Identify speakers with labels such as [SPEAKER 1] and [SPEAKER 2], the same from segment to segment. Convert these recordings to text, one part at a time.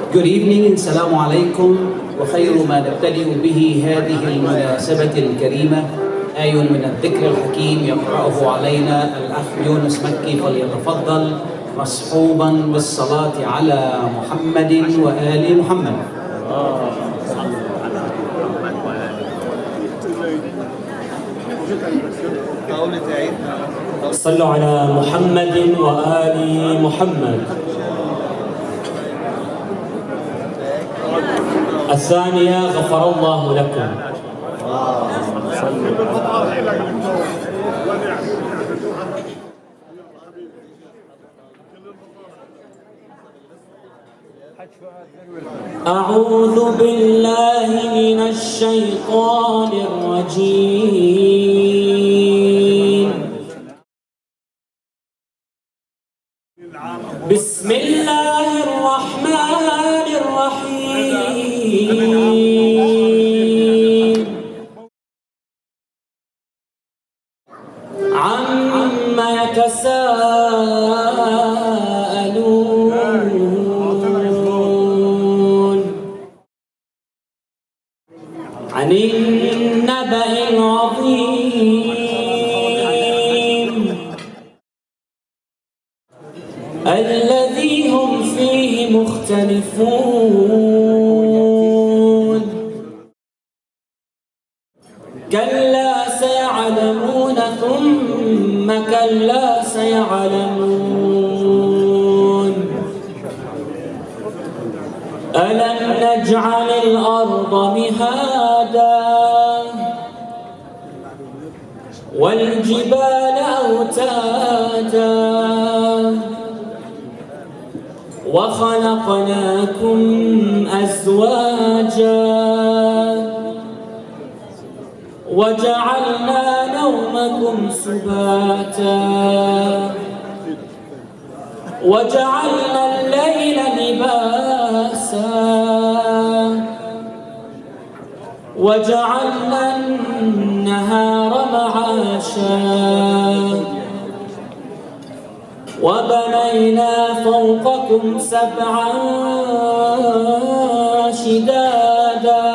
[SPEAKER 1] Good evening, Assalamu alaikum, وخير ما نبتدئ به هذه المناسبة الكريمة آي من الذكر الحكيم يقرأه علينا الأخ يونس مكي، فليتفضل مصحوبا بالصلاة على محمد وآل محمد.
[SPEAKER 2] صلوا على محمد وآل محمد. الثانية غفر الله لكم. أعوذ بالله من الشيطان الرجيم. بسم الله الرحمن الرحيم. عما يتساءلون عن النبأ العظيم الذي هم فيه مختلفون. كلا سيعلمون ثم كلا سيعلمون. ألم نجعل الأرض مهادا والجبال أوتادا وخلقناكم أزواجا وجعلنا نومكم سباتا وجعلنا الليل لباسا وجعلنا النهار معاشا وبنينا فوقكم سبعا شدادا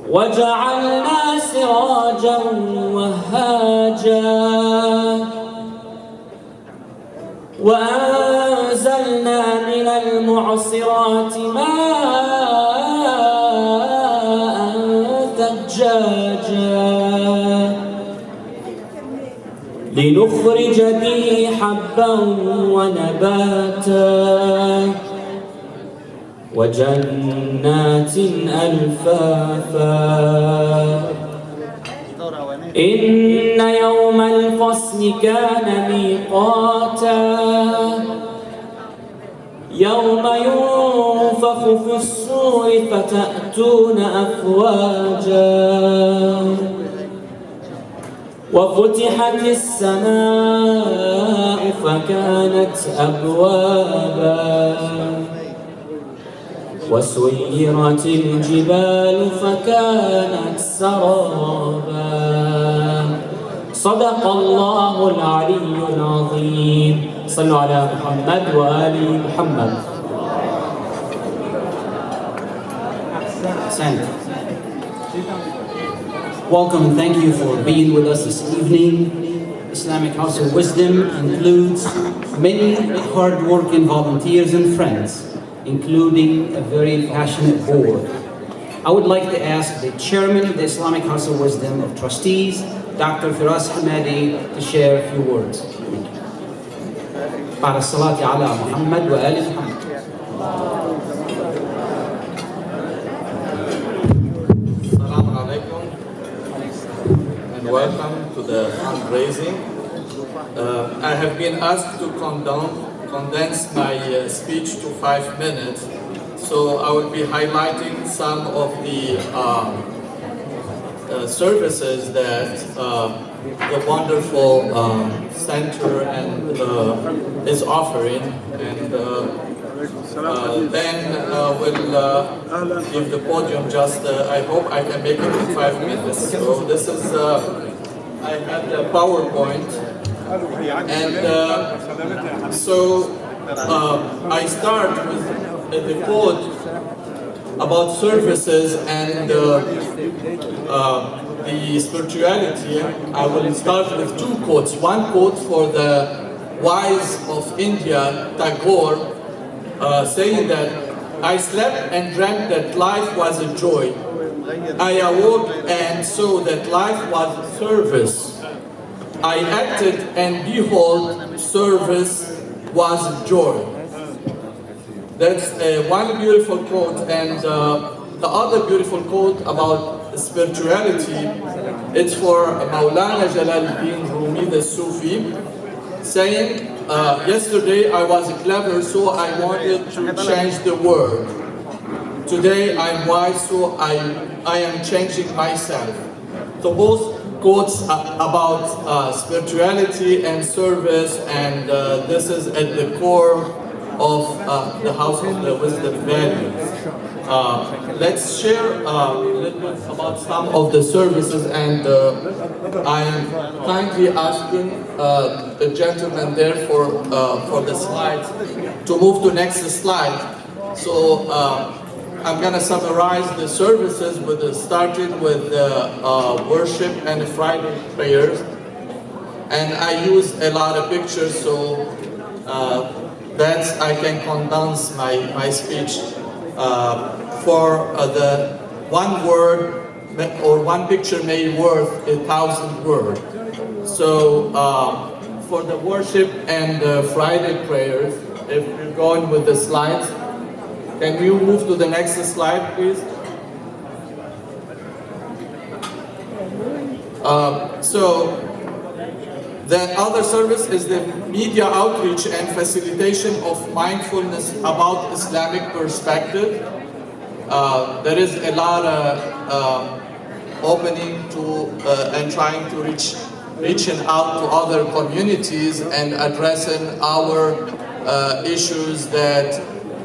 [SPEAKER 2] وجعلنا سراجا وهاجا وأنزلنا من المعصرات ماء ثجاجا لنخرج به حبا ونباتا وجنات ألفافا. إن يوم الفصل كان ميقاتا يوم ينفخ في الصور فتأتون أفواجا وفتحت السماء فكانت أبوابا وسيرت الجبال فكانت سرابا. صدق الله العلي العظيم. صلوا على محمد وآل محمد.
[SPEAKER 1] Welcome and thank you for being with us this evening. Islamic House of Wisdom includes many hard-working volunteers and friends, including a very passionate board. I would like to ask the chairman of the Islamic House of Wisdom of Trustees, Dr. Firas Hamadi, to share a few words. بعد الصلاة على محمد وآل محمد.
[SPEAKER 3] Assalamu alaikum and welcome to the fundraising. I have been asked to condense my speech to 5 minutes, so I will be highlighting some of the services that the wonderful center and is offering, and then we'll give the podium just, I hope I can make it in 5 minutes. So this is, I had a PowerPoint, and so I start with the quote about services and the spirituality. I will start with two quotes. One quote for the wise of India, Tagore, saying that I slept and dreamt that life was a joy. I awoke and saw that life was service. I acted and behold, service was joy. That's one beautiful quote. And the other beautiful quote about spirituality, it's for Maulana Jalaluddin Rumi, the Sufi, saying, yesterday I was clever, so I wanted to change the world. Today I'm wise, so I am changing myself. So both quotes about spirituality and service, and this is at the core of the House of the Wisdom values. Let's share a little bit about some of the services, and I'm kindly asking the gentleman there for the slides to move to next slide. So I'm going to summarize the services starting with worship and Friday prayers, and I use a lot of pictures, so that I can condense my speech. For the one word or one picture may worth 1,000 words. So for the worship and Friday prayers, if you're going with the slides, can you move to the next slide, please? So the other service is the media outreach and facilitation of mindfulness about Islamic perspective. There is a lot of opening to and trying to reaching out to other communities and addressing our issues that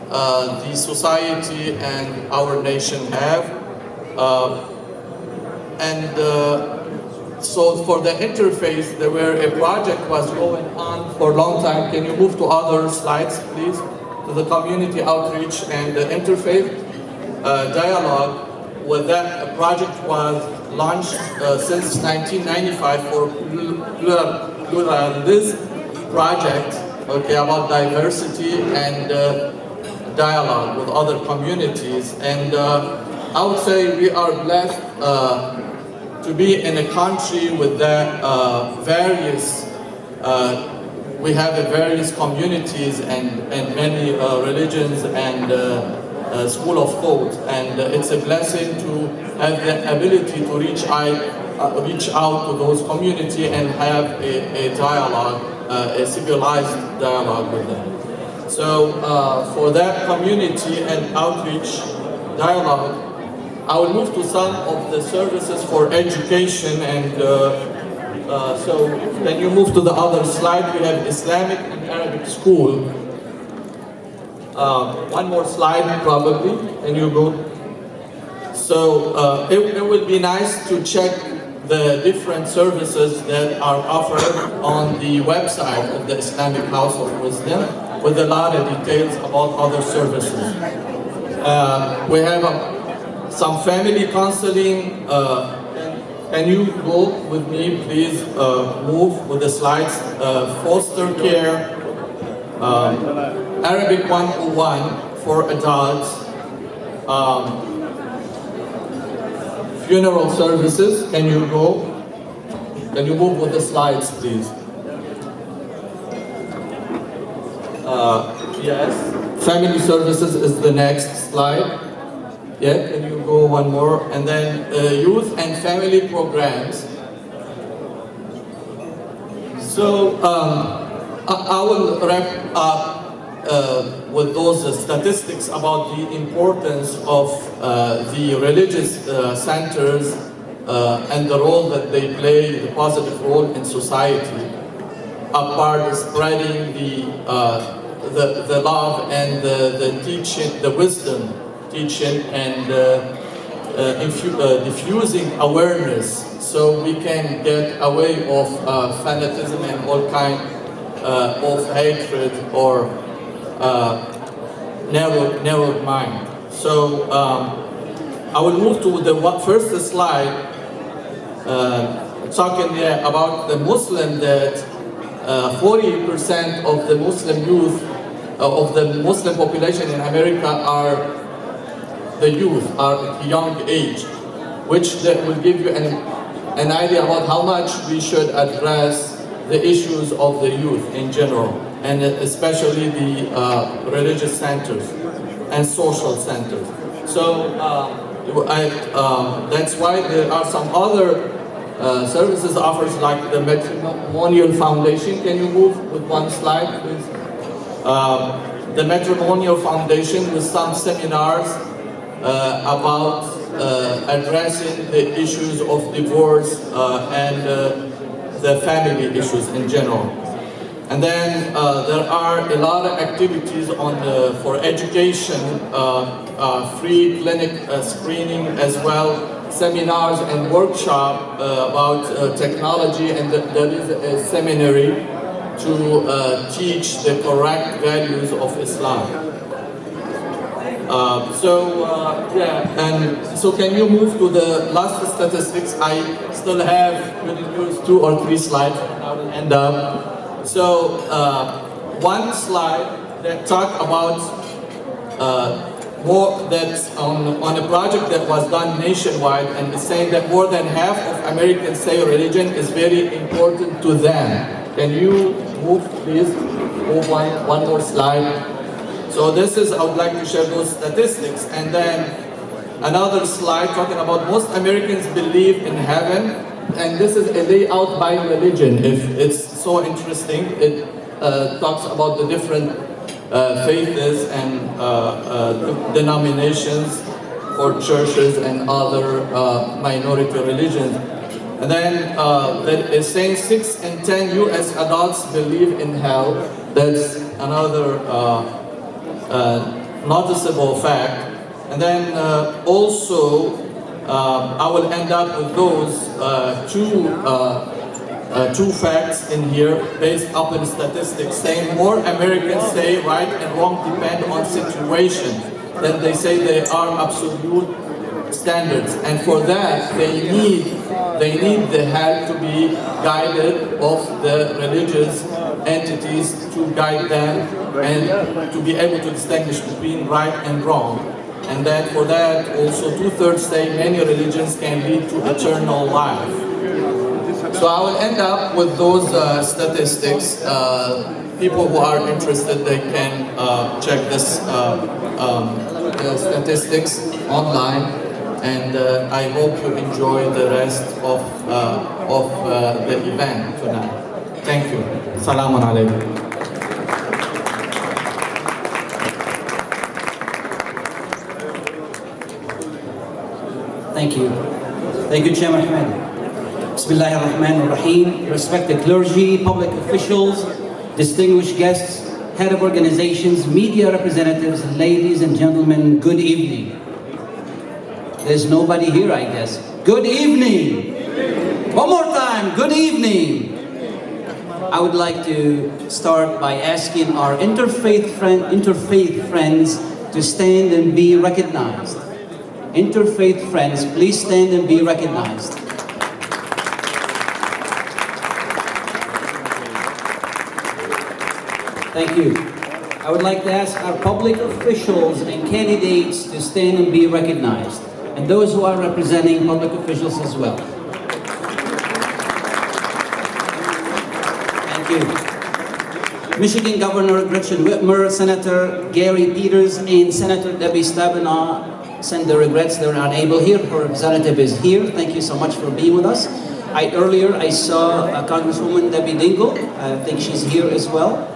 [SPEAKER 3] the society and our nation have. So for the interfaith, there were a project was going on for a long time. Can you move to other slides, please? To the community outreach and the interfaith dialogue. With that, a project was launched since 1995 for pluralism project, okay, about diversity and dialogue with other communities. And I would say we are blessed to be in a country with that various, we have various communities and many religions and school of thought, and it's a blessing to have the ability to reach out to those communities and have a dialogue, a civilized dialogue with them. So for that community and outreach dialogue, I will move to some of the services for education, and so can you move to the other slide? We have Islamic and Arabic school. One more slide probably, and you go. So it would be nice to check the different services that are offered on the website of the Islamic House of Wisdom with a lot of details about other services. We have some family counseling. Can you go with me, please? Move with the slides. Foster care, Arabic 101 for adults, funeral services. Can you go? Can you move with the slides, please? Yes. Family services is the next slide. Yeah, can you go one more? And then youth and family programs. So I will wrap up with those statistics about the importance of the religious centers and the role that they play, the positive role in society, apart spreading the love and the teaching, the wisdom teaching, and diffusing awareness, so we can get away of fanatism and all kind of hatred or narrowed mind. So I will move to the first slide, talking about the Muslim, that 40% of the Muslim youth, of the Muslim population in America are the youth, are at young age, which that will give you an idea about how much we should address the issues of the youth in general, and especially the religious centers and social centers. So that's why there are some other services offers, like the Matrimonial Foundation. Can you move with one slide, please? The Matrimonial Foundation, with some seminars about addressing the issues of divorce and the family issues in general. And then there are a lot of activities on for education, free clinic screening as well, seminars and workshop about technology, and there is a seminary to teach the correct values of Islam. So can you move to the last statistics? I still have use 2 or 3 slides, and I will end up. So one slide that talk about more that's on a project that was done nationwide, and is saying that more than half of Americans say religion is very important to them. Can you move, please? Move one more slide. So this is, I would like to share those statistics. And then another slide talking about most Americans believe in heaven. And this is a layout by religion. If it's so interesting, it talks about the different faiths and denominations for churches and other minority religions. And then that is saying 6 in 10 U.S. adults believe in hell. That's another noticeable fact. And then also, I will end up with those two facts in here based upon statistics, saying more Americans say right and wrong depend on situation than they say they are absolute standards. And for that, they need the help to be guided of the religious entities to guide them and to be able to distinguish between right and wrong. And then for that, also 2/3 say many religions can lead to eternal life. So I will end up with those statistics. People who are interested, they can check this statistics online. And I hope you enjoy the rest of the event tonight. Thank you. Assalamu alaikum.
[SPEAKER 1] Thank you. Thank you, Chairman Ahmed. Bismillahir Rahmanir Rahim. Respected clergy, public officials, distinguished guests, head of organizations, media representatives, ladies and gentlemen, good evening. There's nobody here, I guess. Good evening. One more time, good evening. I would like to start by asking our interfaith friends to stand and be recognized. Interfaith friends, please stand and be recognized. Thank you. I would like to ask our public officials and candidates to stand and be recognized, and those who are representing public officials as well. Thank you. Michigan Governor Gretchen Whitmer, Senator Gary Peters, and Senator Debbie Stabenow send their regrets they're unable here. Her representative is here. Thank you so much for being with us. Earlier I saw Congresswoman Debbie Dingle. I think she's here as well.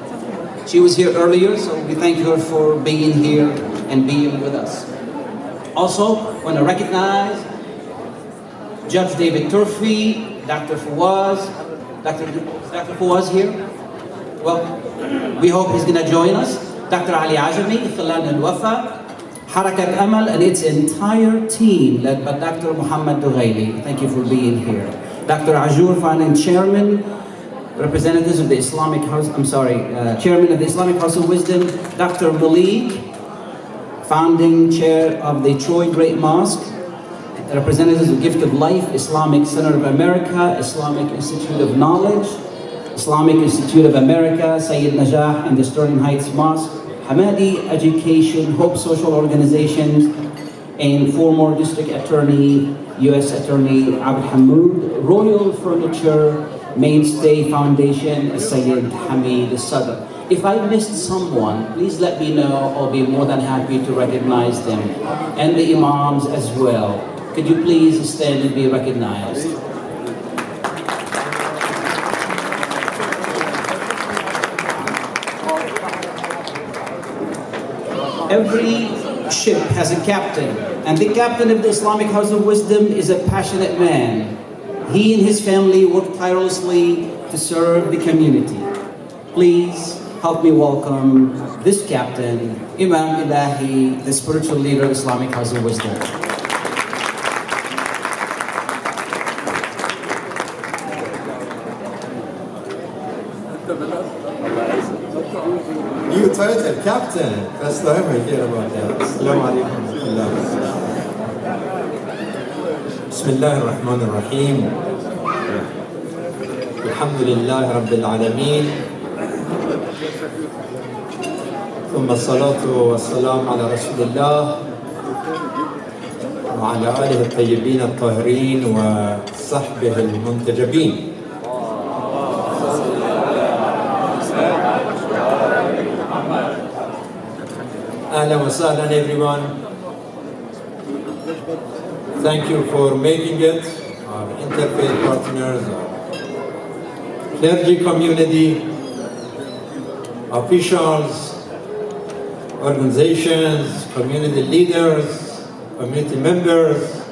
[SPEAKER 1] She was here earlier, so we thank her for being here and being with us. Also, I want to recognize Judge David Turfy, Dr. Fawaz. Dr. Fawaz here? Well, we hope he's going to join us. Dr. Ali Ajami, Khilan al-Wafa, Harakat Amal, and its entire team, led by Dr. Muhammad Dughayli. Thank you for being here. Dr. Ajur, Finance Chairman, representatives of the Chairman of the Islamic House of Wisdom, Dr. Malik, founding chair of the Troy Great Mosque, representatives of Gift of Life, Islamic Center of America, Islamic Institute of Knowledge, Islamic Institute of America, Sayyid Najah and the Sterling Heights Mosque, Hamadi Education, Hope Social Organizations, and former District Attorney, U.S. Attorney Abd Hamoud, Royal Furniture Mainstay Foundation, Sayyid Hamid Sadr. If I missed someone, please let me know. I'll be more than happy to recognize them. And the Imams as well. Could you please stand and be recognized? Every ship has a captain, and the captain of the Islamic House of Wisdom is a passionate man. He and his family work tirelessly to serve the community. Please help me welcome this captain, Imam Elahi, the spiritual leader of Islamic House of Wisdom.
[SPEAKER 4] New title, Captain. First time I hear about that. Assalamu alaikum. Bismillah ar-Rahman ar-Rahim. Alhamdulillah Rabbil Alameen. ثم الصلاة والسلام على رسول الله وعلى آله الطيبين الطاهرين وصحبه المنتجبين. Ahlan wa sahlan everyone. Thank you for making it, our interfaith partners, our clergy community, officials, organizations, community leaders, community members,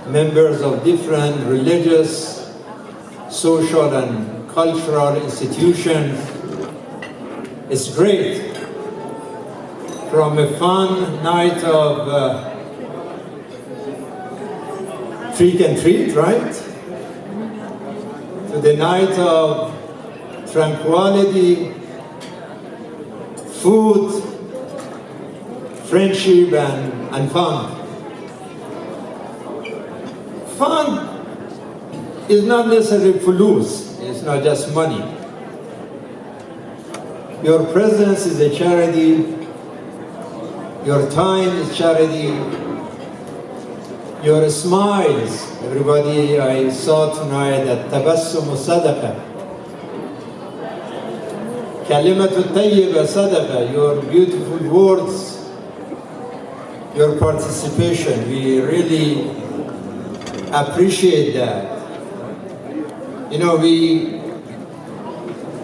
[SPEAKER 4] members of different religious, social and cultural institutions. It's great. From a fun night of trick and treat, right? To the night of tranquility, food, friendship, and fun. Fun is not necessarily fulus, it's not just money. Your presence is a charity. Your time is charity. Your smiles, everybody, I saw tonight that tabassumu sadaqa. Kalimatu tayyiba sadaqa, your beautiful words, your participation, we really appreciate that. You know, we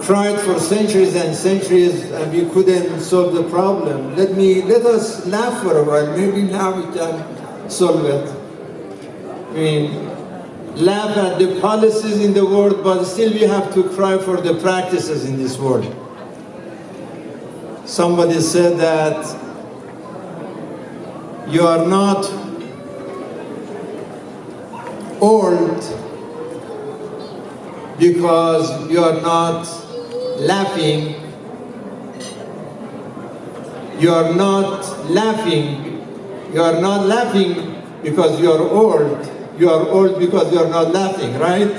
[SPEAKER 4] tried for centuries and centuries and we couldn't solve the problem. Let us laugh for a while, maybe now we can solve it. I mean, laugh at the policies in the world, but still we have to cry for the practices in this world. Somebody said that you are not old because you are not laughing. You are not laughing. You are not laughing because you are old. You are old because you are not laughing, right?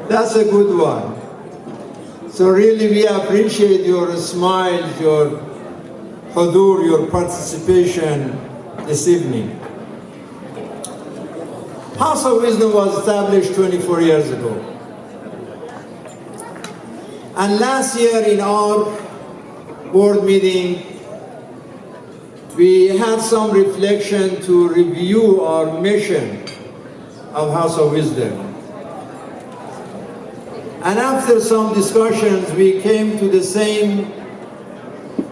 [SPEAKER 4] That's a good one. So really we appreciate your smiles, your hudur, your participation this evening. House of Wisdom was established 24 years ago. And last year in our board meeting, we had some reflection to review our mission of House of Wisdom. And after some discussions, we came to the same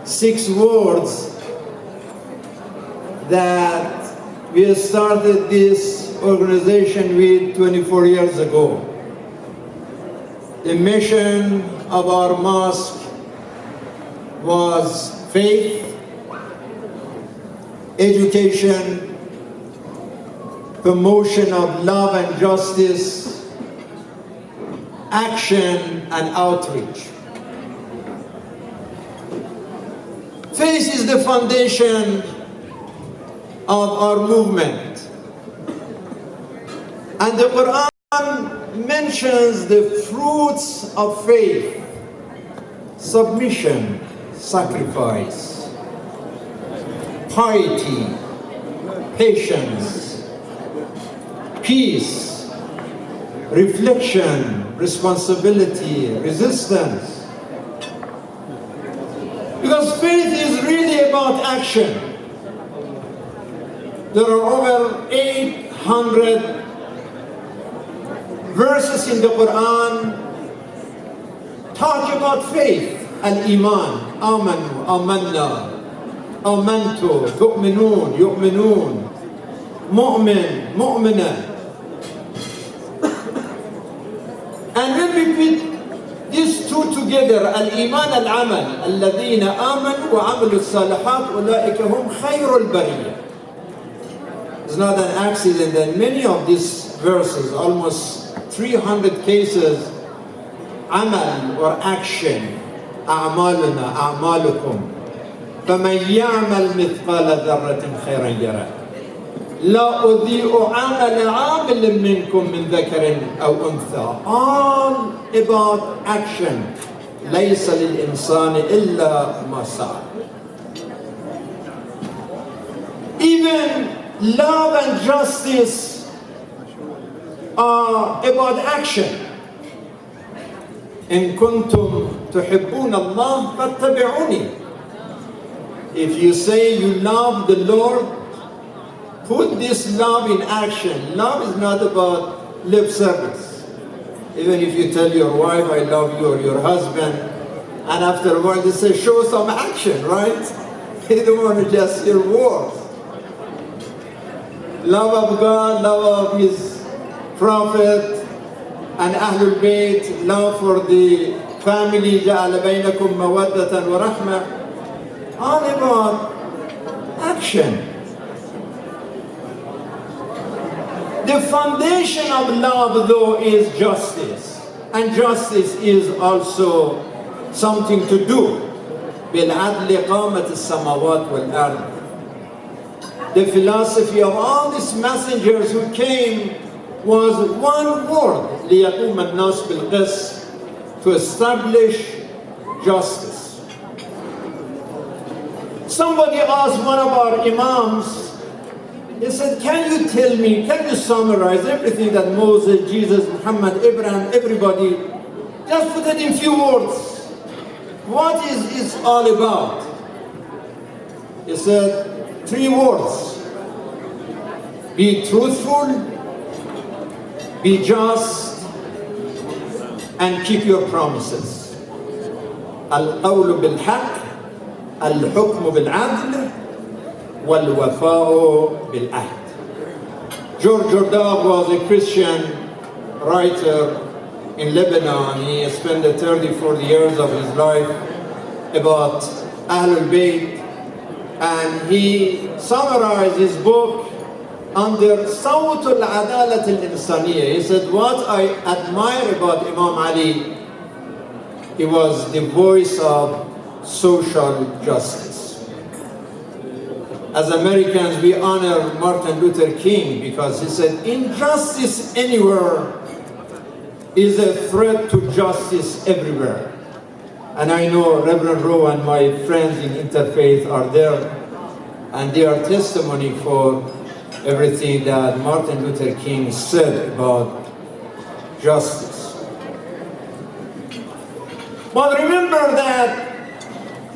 [SPEAKER 4] 6 words that we started this organization with 24 years ago. The mission of our mosque was faith, education, promotion of love and justice, action, and outreach. Faith is the foundation of our movement. And the Quran mentions the fruits of faith: submission, sacrifice, piety, patience, peace, reflection, responsibility, resistance. Because faith is really about action. There are over 800 verses in the Quran talk about faith. Al-Iman, amanu, amanna, amantu, tu'minun, yu'minun, mu'min, mu'mina. And when we put these two together, al-Iman al-Amal, الذين آمنوا وعملوا الصالحات أولئك هم خير البرية. It's not an accident that many of these verses, almost 300 cases, amal or action, أعمالنا أعمالكم فمن يعمل مثقال ذرة خيرا يره لا أضيء عمل عامل منكم من ذكر أو أنثى. All about action. ليس للإنسان إلا ما سعى. Even love and justice are about action. إن كنتم تحبون الله فاتبعوني. If you say you love the Lord, put this love in action. Love is not about lip service. Even if you tell your wife, I love you, or your husband, and after a while they say, show some action, right? They don't want to just hear words. Love of God, love of His Prophet, and Ahlul Bayt, love for the family, جَعَلَ بَيْنَكُمْ مَوَدَّةً وَرَحْمَةً. All about action. The foundation of love, though, is justice. And justice is also something to do. بِالْعَدْلِ قَامَتِ السَّمَاوَاتِ وَالْأَرْضِ. The philosophy of all these messengers who came was one word, لِيَقُومَ النَّاسُ بِالْقِسْطِ, to establish justice. Somebody asked one of our imams, he said, can you tell me, can you summarize everything that Moses, Jesus, Muhammad, Abraham, everybody, just put it in few words. What is it all about? He said, 3 words. Be truthful, be just, and keep your promises. Al-qawlu bil-haq, al-hukmu bil-adl, wal-wafa'u bil-ahd. George Jordan was a Christian writer in Lebanon. He spent 30-40 years of his life about Ahlul Bayt, and he summarized his book under Sawt al-Adalat al-Insaniyya. He said, what I admire about Imam Ali, he was the voice of social justice. As Americans, we honor Martin Luther King because he said, injustice anywhere is a threat to justice everywhere. And I know Reverend Rowe and my friends in interfaith are there, and they are testimony for everything that Martin Luther King said about justice. But remember that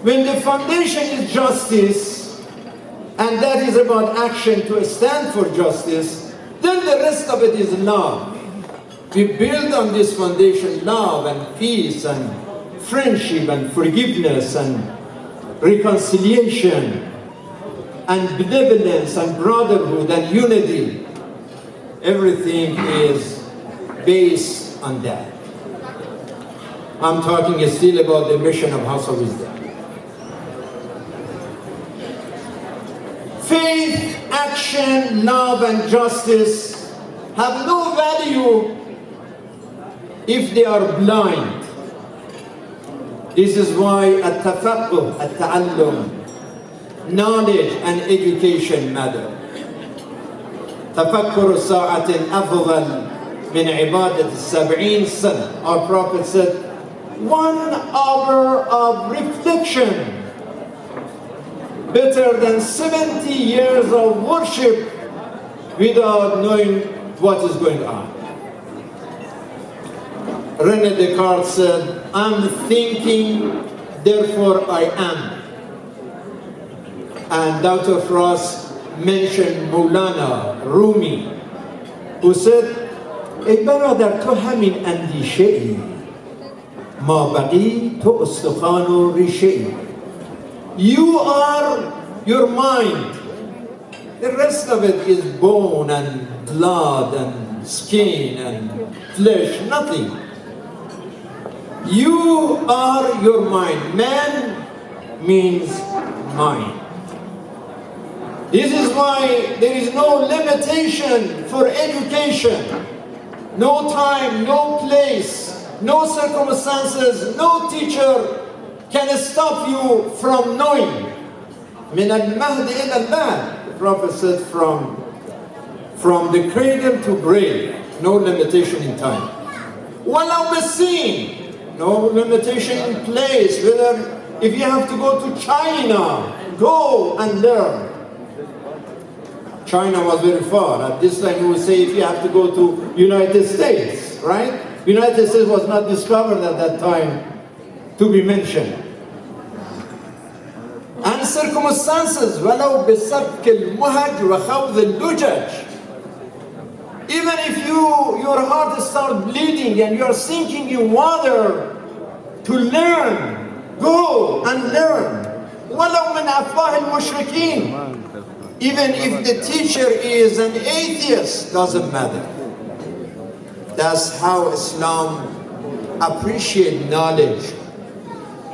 [SPEAKER 4] when the foundation is justice, and that is about action to stand for justice, then the rest of it is love. We build on this foundation love and peace and friendship and forgiveness and reconciliation and benevolence and brotherhood and unity. Everything is based on that. I'm talking still about the mission of House of Wisdom. Faith, action, love, and justice have no value if they are blind. This is why at-tafaqquh, at-ta'allum, knowledge and education matter. تفكر ساعة أفضل من عبادة 70 سنة. Our Prophet said, 1 hour of reflection better than 70 years of worship without knowing what is going on. René Descartes said, I'm thinking, therefore I am. And Dr. Frost mentioned Maulana Rumi, who said, ای برادر تو همین اندیشه ای، ما بقی تو استخوان و ریشه ای. You are your mind. The rest of it is bone and blood and skin and flesh, nothing. You are your mind. Man means mind. This is why there is no limitation for education. No time, no place, no circumstances, no teacher can stop you from knowing. من المهد إلى المهد. The Prophet said from the cradle to grave, no limitation in time. ولو بالسين, no limitation in place. Whether if you have to go to China, go and learn. China was very far. At this time you would say if you have to go to United States, right? United States was not discovered at that time to be mentioned. And circumstances, ولو بسبك المهج وخوض اللجج. Even if your heart starts bleeding and you're sinking in water to learn, go and learn. ولو من أفواه المشركين. Even if the teacher is an atheist, doesn't matter. That's how Islam appreciates knowledge.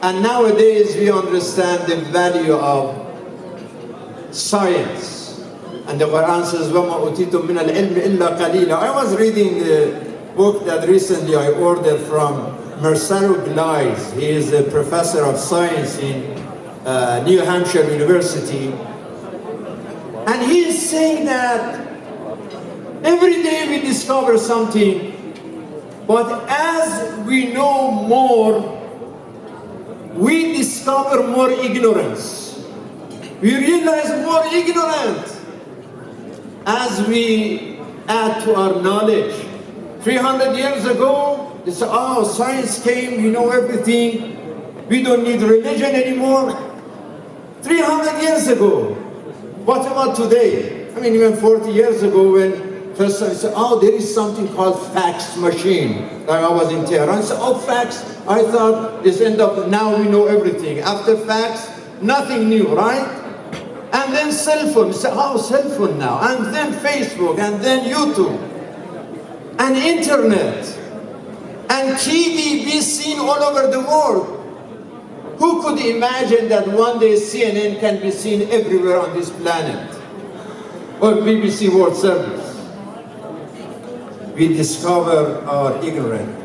[SPEAKER 4] And nowadays we understand the value of science. And the Quran says, وَمَا أُوتِيتُم مِّنَ الْعِلْمِ إِلَّا قَلِيلًا. I was reading the book that recently I ordered from Marcelo Gleis. He is a professor of science in New Hampshire University. And he is saying that every day we discover something, but as we know more, we discover more ignorance. We realize more ignorant as we add to our knowledge. 300 years ago, they said, oh, science came, you know everything. We don't need religion anymore. 300 years ago. What about today? I mean, even 40 years ago when first I said, oh, there is something called fax machine. Like I was in Tehran, I said, oh, fax. I thought this end up, now we know everything. After fax, nothing new, right? And then cell phone. I said, oh, cell phone now. And then Facebook, and then YouTube. And internet. And TV be seen all over the world. Who could imagine that one day CNN can be seen everywhere on this planet? Or BBC World Service? We discover our ignorance.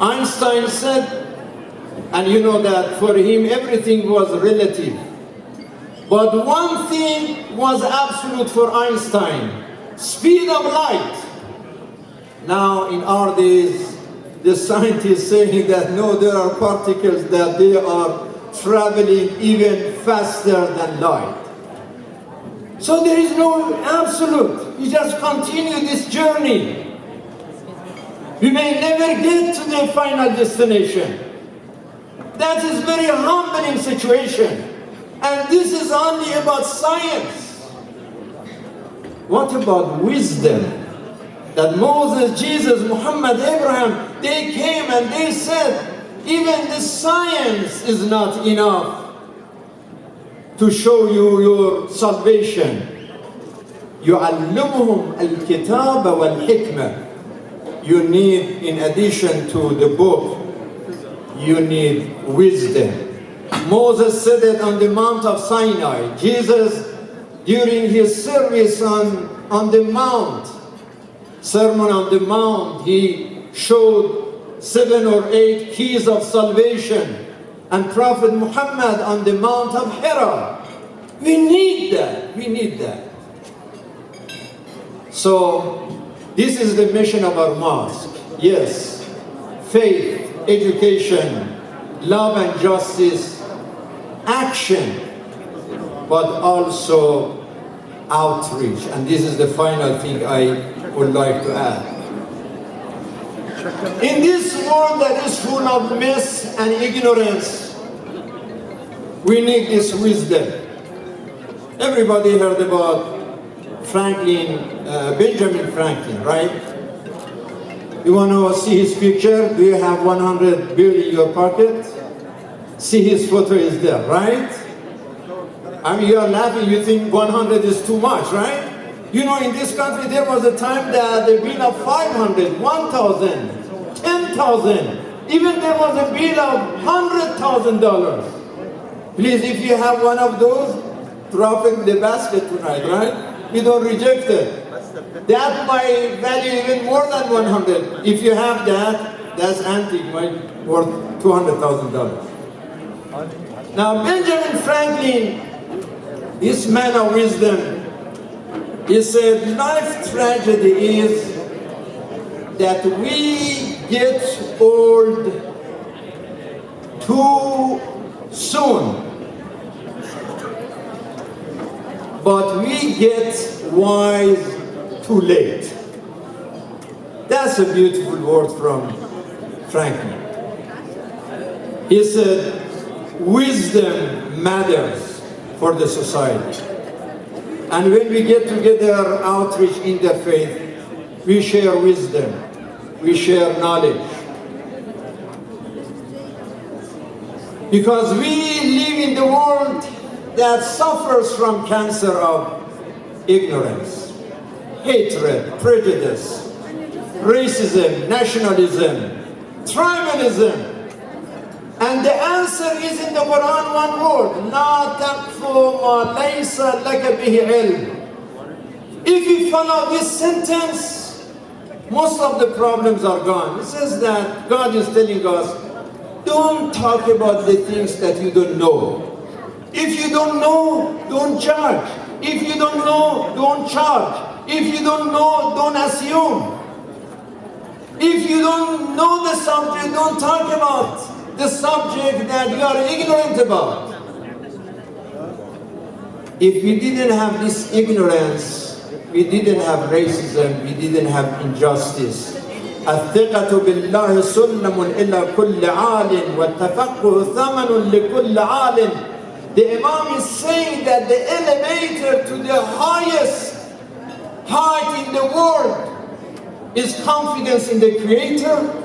[SPEAKER 4] Einstein said, and you know that for him everything was relative. But one thing was absolute for Einstein, speed of light. Now in our days, the scientists saying that no, there are particles that they are traveling even faster than light. So there is no absolute. We just continue this journey. We may never get to the final destination. That is very humbling situation. And this is only about science. What about wisdom? That Moses, Jesus, Muhammad, Abraham, they came and they said, even the science is not enough to show you your salvation. يُعَلِّمُهُمْ الْكِتَابَ وَالْحِكْمَةِ. You need, in addition to the book, you need wisdom. Moses said it on the Mount of Sinai. Jesus, during his service on the Mount, Sermon on the Mount, he showed 7 or 8 keys of salvation, and Prophet Muhammad on the Mount of Hira. We need that. We need that. So this is the mission of our mosque. Yes, faith, education, love and justice, action, but also outreach. And this is the final thing I would like to add. In this world that is full of mess and ignorance, we need this wisdom. Everybody heard about Benjamin Franklin, right? You want to see his picture? Do you have 100 bills in your pocket? See his photo is there, right? I mean, you are laughing, you think 100 is too much, right? You know, in this country, there was a time that the bill of 500, 1,000, 10,000, even there was a bill of $100,000. Please, if you have one of those, drop in the basket tonight, right? You don't reject it. That might value even more than 100. If you have that, that's antique, might worth $200,000. Now, Benjamin Franklin, this man of wisdom, he said, life tragedy is that we get old too soon, but we get wise too late. That's a beautiful word from Franklin. He said, wisdom matters for the society. And when we get together, outreach, interfaith, we share wisdom, we share knowledge. Because we live in the world that suffers from cancer of ignorance, hatred, prejudice, racism, nationalism, tribalism. And the answer is in the Quran, one word, لا تقف ما ليس لك به علم. If we follow this sentence, most of the problems are gone. It says that God is telling us, don't talk about the things that you don't know. If you don't know, don't judge. If you don't know, don't charge. If you don't know, don't assume. If you don't know the subject, don't talk about the subject that you are ignorant about. If we didn't have this ignorance, we didn't have racism, we didn't have injustice. الثقة بالله سلم إلى كل عال والتفقه ثمن لكل عال. The Imam is saying that the elevator to the highest height in the world is confidence in the Creator,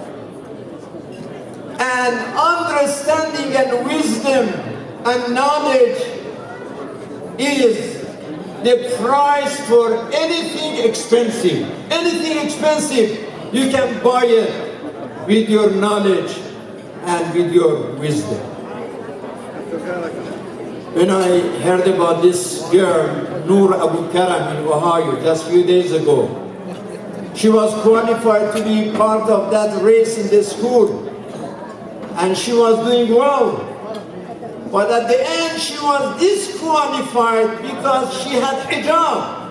[SPEAKER 4] and understanding and wisdom and knowledge is the price for anything expensive. Anything expensive, you can buy it with your knowledge and with your wisdom. When I heard about this girl, Noor Abu Karam in Ohio, just a few days ago, she was qualified to be part of that race in the school, and she was doing well. But at the end, she was disqualified because she had hijab.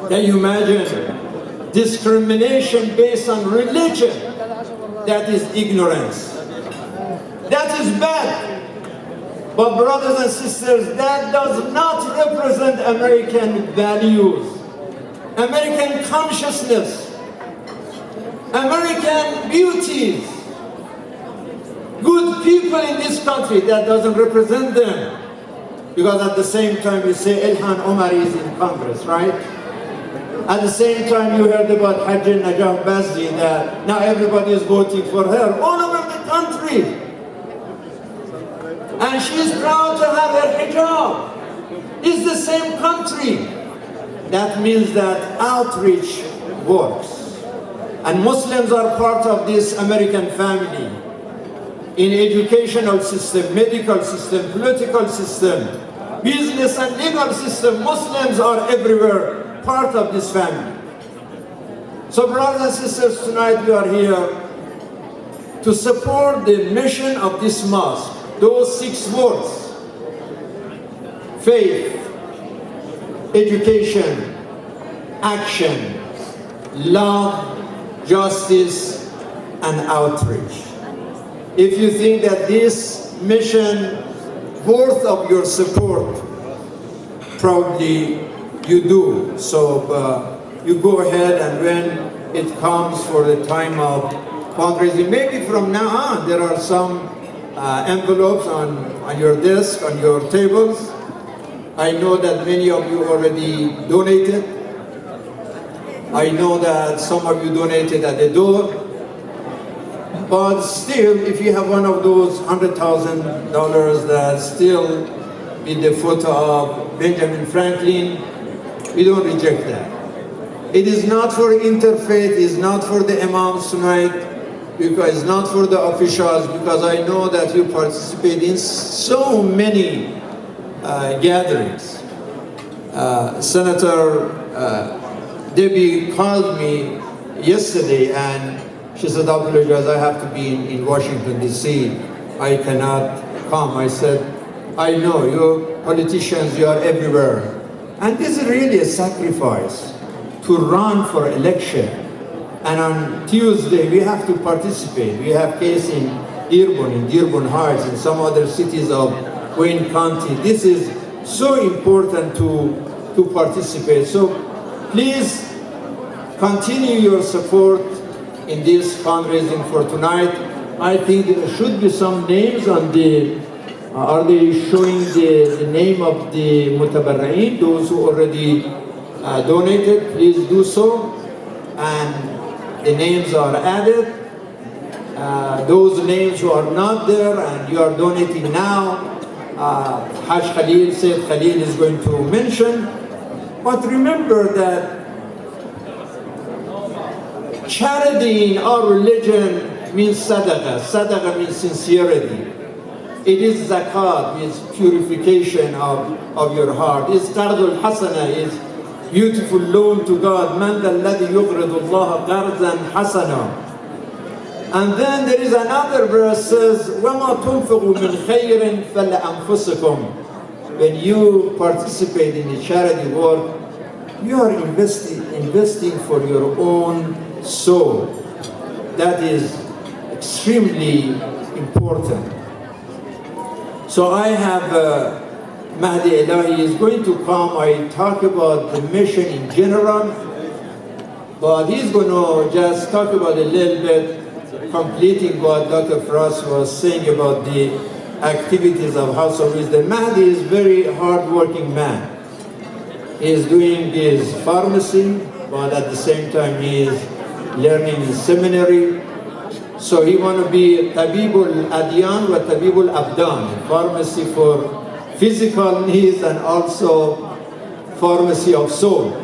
[SPEAKER 4] Can you imagine? Discrimination based on religion. That is ignorance. That is bad. But brothers and sisters, that does not represent American values, American consciousness, American beauties, good people in this country. That doesn't represent them. Because at the same time you say Ilhan Omar is in Congress, right? At the same time you heard about Hajj Najaf Bazdi, that now everybody is voting for her all over the country. And she is proud to have her hijab. It's the same country. That means that outreach works. And Muslims are part of this American family. In educational system, medical system, political system, business and legal system, Muslims are everywhere part of this family. So brothers and sisters, tonight we are here to support the mission of this mosque. Those 6 words: faith, education, action, love, justice, and outreach. If you think that this mission worth of your support, probably you do. So you go ahead, and when it comes for the time of fundraising, maybe from now on, there are some envelopes on your desk, on your tables. I know that many of you already donated. I know that some of you donated at the door. But still, if you have one of those $100,000 that still with the photo of Benjamin Franklin, we don't reject that. It is not for interfaith, it's not for the imams tonight, because it's not for the officials, because I know that you participate in so many gatherings. Senator Debbie called me yesterday and she said, I apologize, I have to be in Washington, D.C. I cannot come. I said, I know, you politicians, you are everywhere. And this is really a sacrifice to run for election. And on Tuesday, we have to participate. We have case in Dearborn Heights, and some other cities of Wayne County. This is so important to participate. So please continue your support in this fundraising for tonight. I think there should be some names on the, are they showing the name of the mutabarra'in, those who already donated? Please do so. And the names are added. Those names who are not there and you are donating now, Hajj Khalil, Sayyid Khalil is going to mention. But remember that charity in our religion means sadaqah. Sadaqah means sincerity. It is zakat, means purification of your heart. It's qardul hasana, is beautiful loan to God. Man alladhi yuqridu Allah qardan hasana. And then there is another verse says, وَمَا تُنْفِقُوا مِنْ خَيْرٍ فَلَأَنفُسِكُمْ. When you participate in the charity work, you are investing for your own soul. That is extremely important. So I have Mahdi Elahi is going to come. I talk about the mission in general, but he's going to just talk about a little bit, completing what Dr. Frost was saying about the activities of House of Wisdom. Mahdi is a very hard-working man. He is doing his pharmacy, but at the same time he is learning in seminary. So he want to be Tabibul Adyan wa Tabibul Abdan, pharmacy for physical needs and also pharmacy of soul.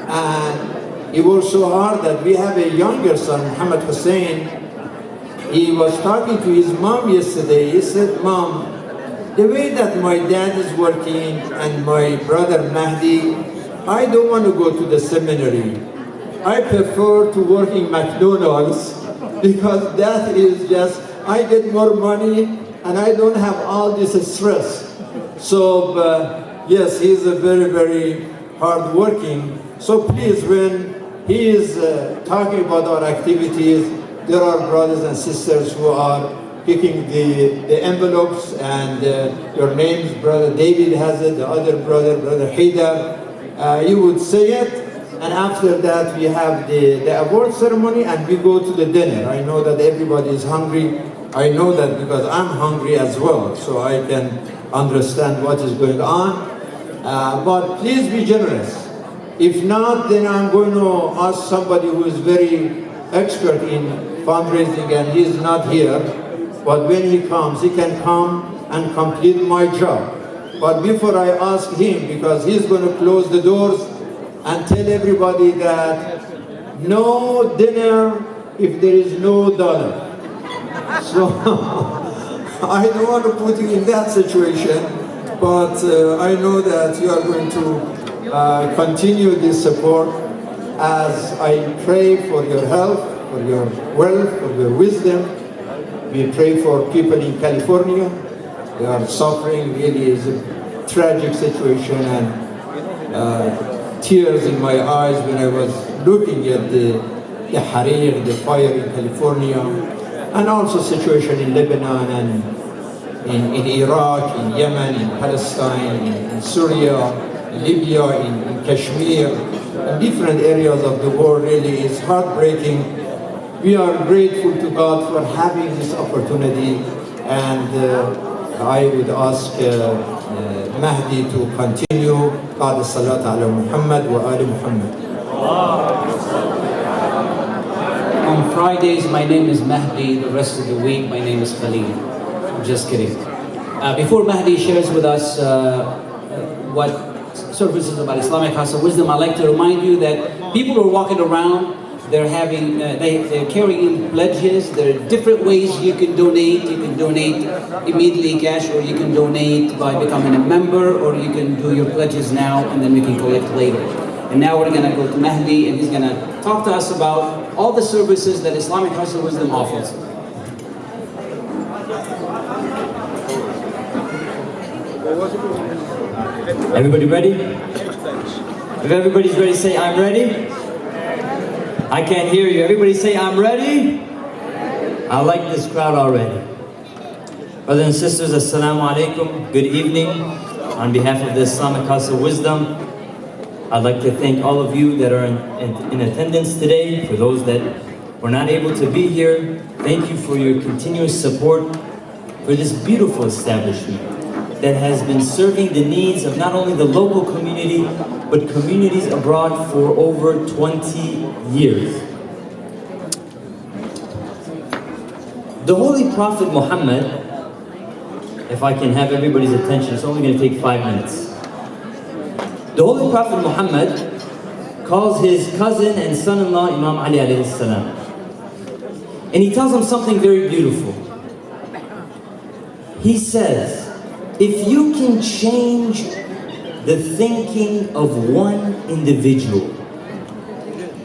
[SPEAKER 4] And he worked so hard that we have a younger son, Muhammad Hussein. He was talking to his mom yesterday. He said, Mom, the way that my dad is working and my brother Mahdi, I don't want to go to the seminary. I prefer to work in McDonald's because that is just, I get more money and I don't have all this stress. So yes, he's a very, very hard working. So please, when he is talking about our activities, there are brothers and sisters who are picking the envelopes and your names. Brother David has it, the other brother, Brother Haidar. You would say it, and after that we have the award ceremony and we go to the dinner. I know that everybody is hungry. I know that because I'm hungry as well, so I can understand what is going on. But please be generous. If not, then I'm going to ask somebody who is very expert in fundraising, and he is not here. But when he comes, he can come and complete my job. But before I ask him, because he's going to close the doors and tell everybody that no dinner if there is no dollar. So I don't want to put you in that situation, but I know that you are going to continue this support. as I pray for your health, for your wealth, for your wisdom, we pray for people in California. They are suffering, really is a tragic situation, and tears in my eyes when I was looking at the harir, the fire in California, and also situation in Lebanon and in Iraq, in Yemen, in Palestine, in Syria, in Libya, in Kashmir, in different areas of the world. Really is heartbreaking. We are grateful to God for having this opportunity, and I would ask Mahdi to continue. قَعْدَ الصَّلَاةَ عَلَى مُحَمَّدْ وَآلِ مُحَمَّدْ.
[SPEAKER 1] On Fridays, my name is Mahdi. The rest of the week, my name is Colleen. I'm just kidding. Before Mahdi shares with us what services about Islamic House of Wisdom, I'd like to remind you that people are walking around. They're having, they're carrying pledges. There are different ways you can donate. You can donate immediately cash, or you can donate by becoming a member, or you can do your pledges now and then we can collect later. And now we're going to go to Mahdi, and he's going to talk to us about all the services that Islamic House of Wisdom offers.
[SPEAKER 5] Everybody ready? If everybody's ready, say, I'm ready. I can't hear you. Everybody say, I'm ready. I like this crowd already. Brothers and sisters, Assalamu alaikum. Good evening. On behalf of the Islamic House of Wisdom, I'd like to thank all of you that are in attendance today. For those that were not able to be here, thank you for your continuous support for this beautiful establishment that has been serving the needs of not only the local community, but communities abroad for over 20 years. The Holy Prophet Muhammad, if I can have everybody's attention, it's only going to take 5 minutes. The Holy Prophet Muhammad calls his cousin and son-in-law Imam Ali alayhi salam. And he tells him something very beautiful. He says, if you can change the thinking of one individual,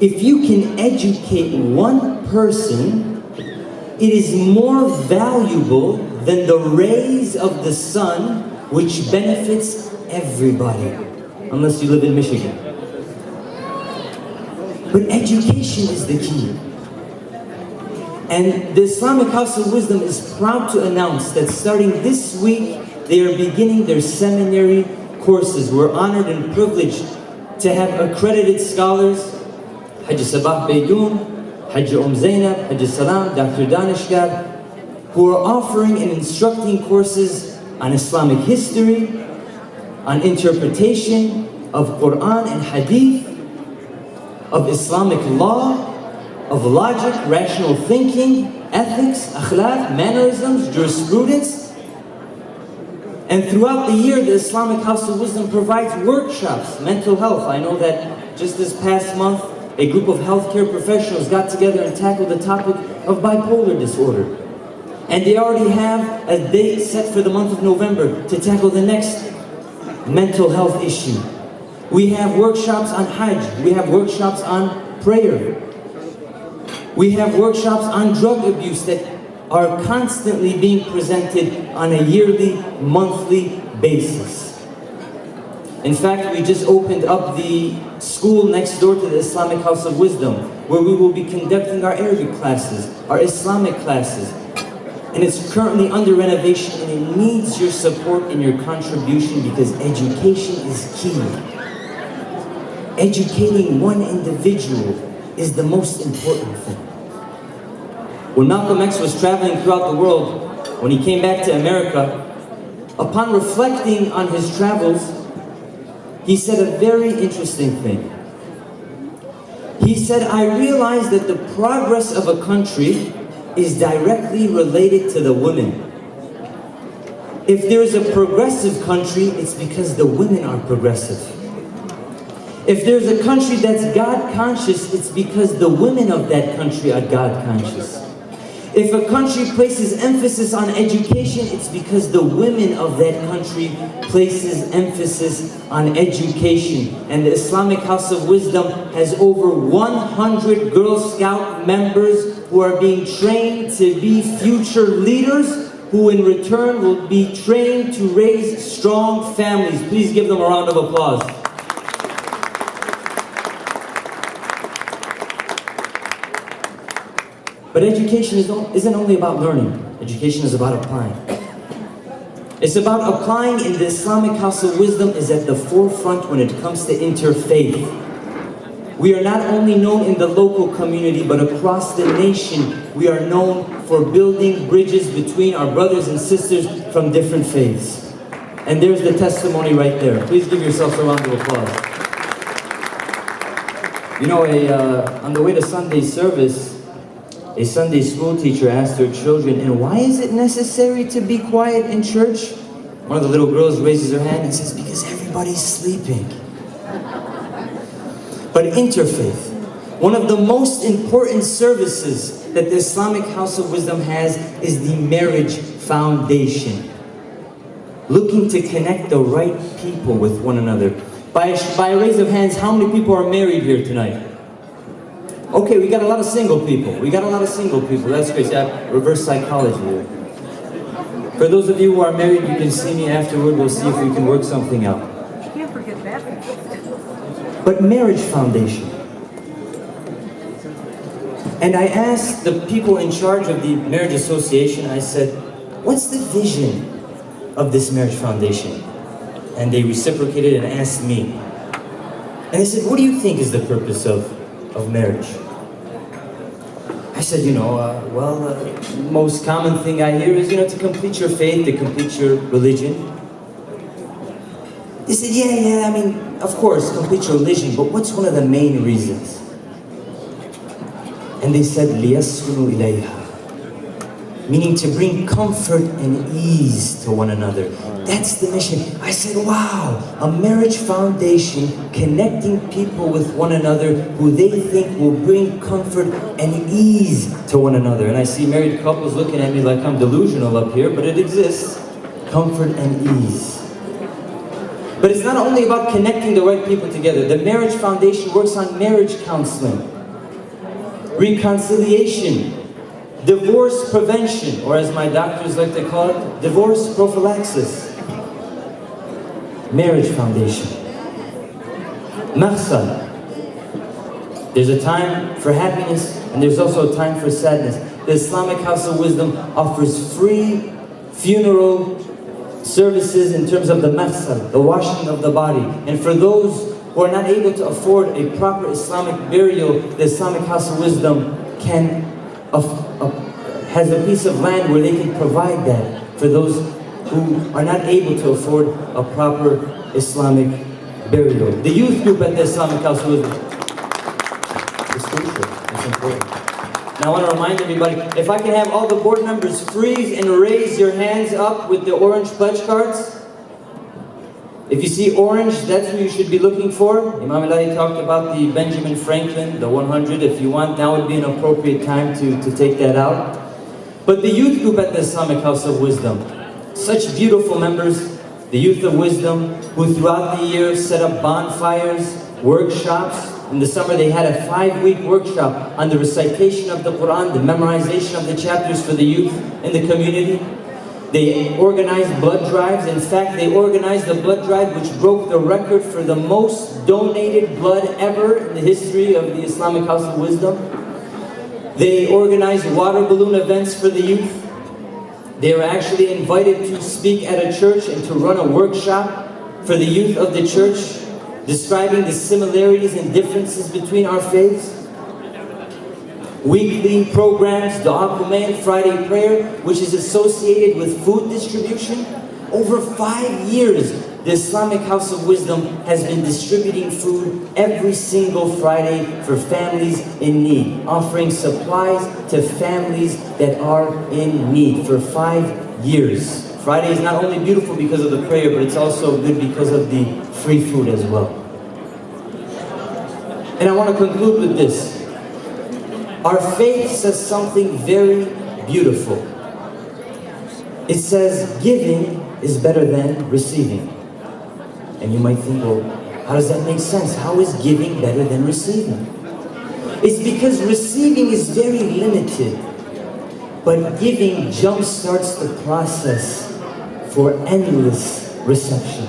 [SPEAKER 5] if you can educate one person, it is more valuable than the rays of the sun, which benefits everybody, unless you live in Michigan. But education is the key. And the Islamic House of Wisdom is proud to announce that starting this week, they are beginning their seminary courses. We're honored and privileged to have accredited scholars, Hajj Fay Beydoun, Hajj Zainab, Hajj Salam, Dr. Danishgar, who are offering and instructing courses on Islamic history, on interpretation of Quran and Hadith, of Islamic law, of logic, rational thinking, ethics, akhlaq, mannerisms, jurisprudence. And throughout the year, the Islamic House of Wisdom provides workshops, mental health. I know that just this past month, a group of healthcare professionals got together and tackled the topic of bipolar disorder. And they already have a date set for the month of November to tackle the next mental health issue. We have workshops on Hajj. We have workshops on prayer. We have workshops on drug abuse that are constantly being presented on a yearly, monthly basis. In fact, we just opened up the school next door to the Islamic House of Wisdom, where we will be conducting our Arabic classes, our Islamic classes. And it's currently under renovation, and it needs your support and your contribution because education is key. Educating one individual is the most important thing. When Malcolm X was traveling throughout the world, when he came back to America, upon reflecting on his travels, he said a very interesting thing. He said, I realized that the progress of a country is directly related to the women. If there is a progressive country, it's because the women are progressive. If there's a country that's God conscious, it's because the women of that country are God conscious. If a country places emphasis on education, it's because the women of that country places emphasis on education. And the Islamic House of Wisdom has over 100 Girl Scout members who are being trained to be future leaders, who in return will be trained to raise strong families. Please give them a round of applause. But education isn't only about learning. Education is about applying. It's about applying, and the Islamic House of Wisdom is at the forefront when it comes to interfaith. We are not only known in the local community, but across the nation, we are known for building bridges between our brothers and sisters from different faiths. And there's the testimony right there. Please give yourself a round of applause. You know, on the way to Sunday service, a Sunday school teacher asked her children, "And why is it necessary to be quiet in church?" One of the little girls raises her hand and says, "Because everybody's sleeping." But interfaith, one of the most important services that the Islamic House of Wisdom has is the marriage foundation. Looking to connect the right people with one another. By a raise of hands, how many people are married here tonight? Okay, we got a lot of single people. That's great. Yeah, reverse psychology here. For those of you who are married, you can see me afterward. We'll see if we can work something out.
[SPEAKER 6] Can't forget that.
[SPEAKER 5] But marriage foundation. And I asked the people in charge of the marriage association, I said, "What's the vision of this marriage foundation?" And they reciprocated and asked me. And they said, "What do you think is the purpose of marriage?" I said, most common thing I hear is, to complete your faith, to complete your religion. They said, of course, complete your religion, but what's one of the main reasons? And they said, لِيَسْكُنُوا إِلَيْهَا, meaning to bring comfort and ease to one another. That's the mission. I said, wow, a marriage foundation connecting people with one another who they think will bring comfort and ease to one another. And I see married couples looking at me like I'm delusional up here, but it exists. Comfort and ease. But it's not only about connecting the right people together. The marriage foundation works on marriage counseling, reconciliation, divorce prevention, or as my doctors like to call it, divorce prophylaxis. Marriage foundation. Maqsad. There's a time for happiness and there's also a time for sadness. The Islamic House of Wisdom offers free funeral services in terms of the maqsad, the washing of the body. And for those who are not able to afford a proper Islamic burial, the Islamic House of Wisdom has a piece of land where they can provide that for those who are not able to afford a proper Islamic burial. The youth group at the Islamic House of Wisdom is crucial. It's important. Now I want to remind everybody, if I can have all the board members freeze and raise your hands up with the orange pledge cards. If you see orange, that's who you should be looking for. Imam Elahi talked about the Benjamin Franklin, the 100. If you want, now would be an appropriate time to take that out. But the youth group at the Islamic House of Wisdom, such beautiful members, the Youth of Wisdom, who throughout the year set up bonfires, workshops. In the summer they had a 5-week workshop on the recitation of the Quran, the memorization of the chapters for the youth in the community. They organized blood drives. In fact, they organized the blood drive which broke the record for the most donated blood ever in the history of the Islamic House of Wisdom. They organized water balloon events for the youth. They were actually invited to speak at a church and to run a workshop for the youth of the church, describing the similarities and differences between our faiths. Weekly programs, Dua Kumail, Friday prayer, which is associated with food distribution. Over 5 years, the Islamic House of Wisdom has been distributing food every single Friday for families in need, offering supplies to families that are in need for 5 years. Friday is not only beautiful because of the prayer, but it's also good because of the free food as well. And I want to conclude with this. Our faith says something very beautiful. It says, giving is better than receiving. And you might think, well, how does that make sense? How is giving better than receiving? It's because receiving is very limited, but giving jumpstarts the process for endless reception.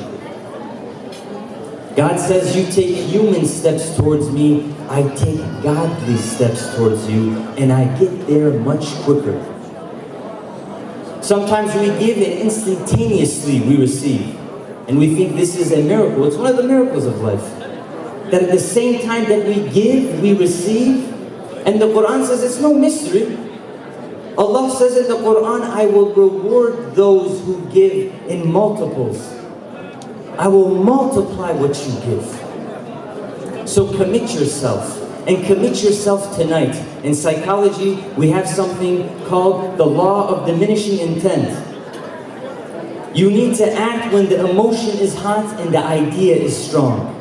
[SPEAKER 5] God says, you take human steps towards me, I take godly steps towards you, and I get there much quicker. Sometimes we give and instantaneously we receive. And we think this is a miracle. It's one of the miracles of life. That at the same time that we give, we receive. And the Quran says it's no mystery. Allah says in the Quran, I will reward those who give in multiples. I will multiply what you give. So commit yourself. And commit yourself tonight. In psychology, we have something called the law of diminishing intent. You need to act when the emotion is hot and the idea is strong.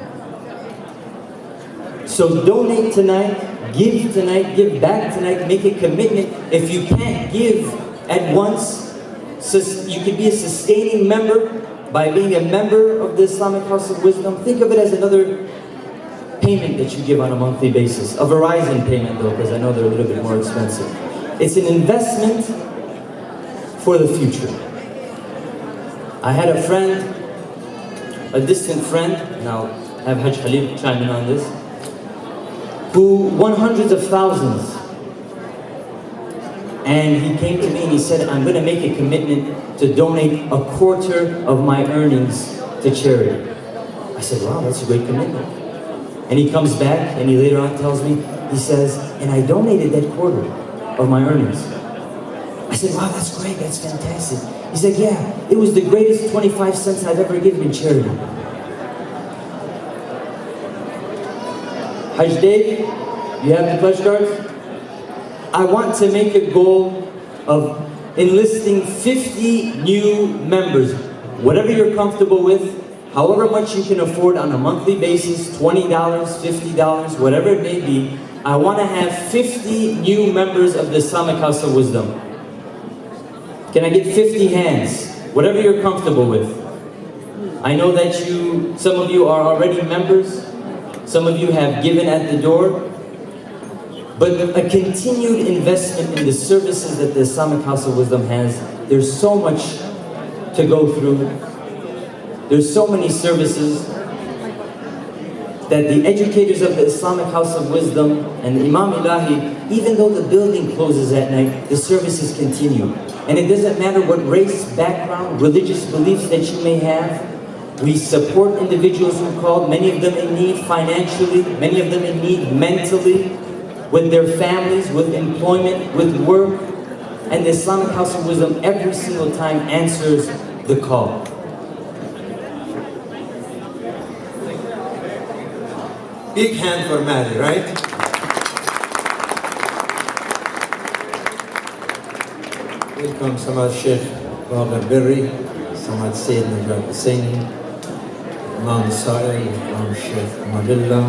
[SPEAKER 5] So donate tonight, give tonight, give back tonight, make a commitment. If you can't give at once, you can be a sustaining member by being a member of the Islamic House of Wisdom. Think of it as another payment that you give on a monthly basis. A Verizon payment though, because I know they're a little bit more expensive. It's an investment for the future. I had a friend, a distant friend, and I'll have Hajj Khalil chime in on this, who won hundreds of thousands. And he came to me and he said, I'm going to make a commitment to donate a quarter of my earnings to charity. I said, wow, that's a great commitment. And he comes back and he later on tells me, he says, and I donated that quarter of my earnings. I said, wow, that's great, that's fantastic. He said, yeah, it was the greatest 25 cents I've ever given in charity. Hajj Dave, you have the pledge cards? I want to make a goal of enlisting 50 new members, whatever you're comfortable with, however much you can afford on a monthly basis, $20, $50, whatever it may be. I want to have 50 new members of the Islamic House of Wisdom. Can I get 50 hands? Whatever you're comfortable with. I know that some of you are already members. Some of you have given at the door. But a continued investment in the services that the Islamic House of Wisdom has, there's so much to go through. There's so many services that the educators of the Islamic House of Wisdom and the Imam Elahi, even though the building closes at night, the services continue. And it doesn't matter what race, background, religious beliefs that you may have. We support individuals who called, many of them in need financially, many of them in need mentally, with their families, with employment, with work. And the Islamic House of Wisdom every single time answers the call.
[SPEAKER 4] Big hand for Maddie, right? Welcome Samad Sheikh Robert Berry, Samad Sayyid Najat Hussaini, Imam Sa'i, Imam Sheikh Madilla,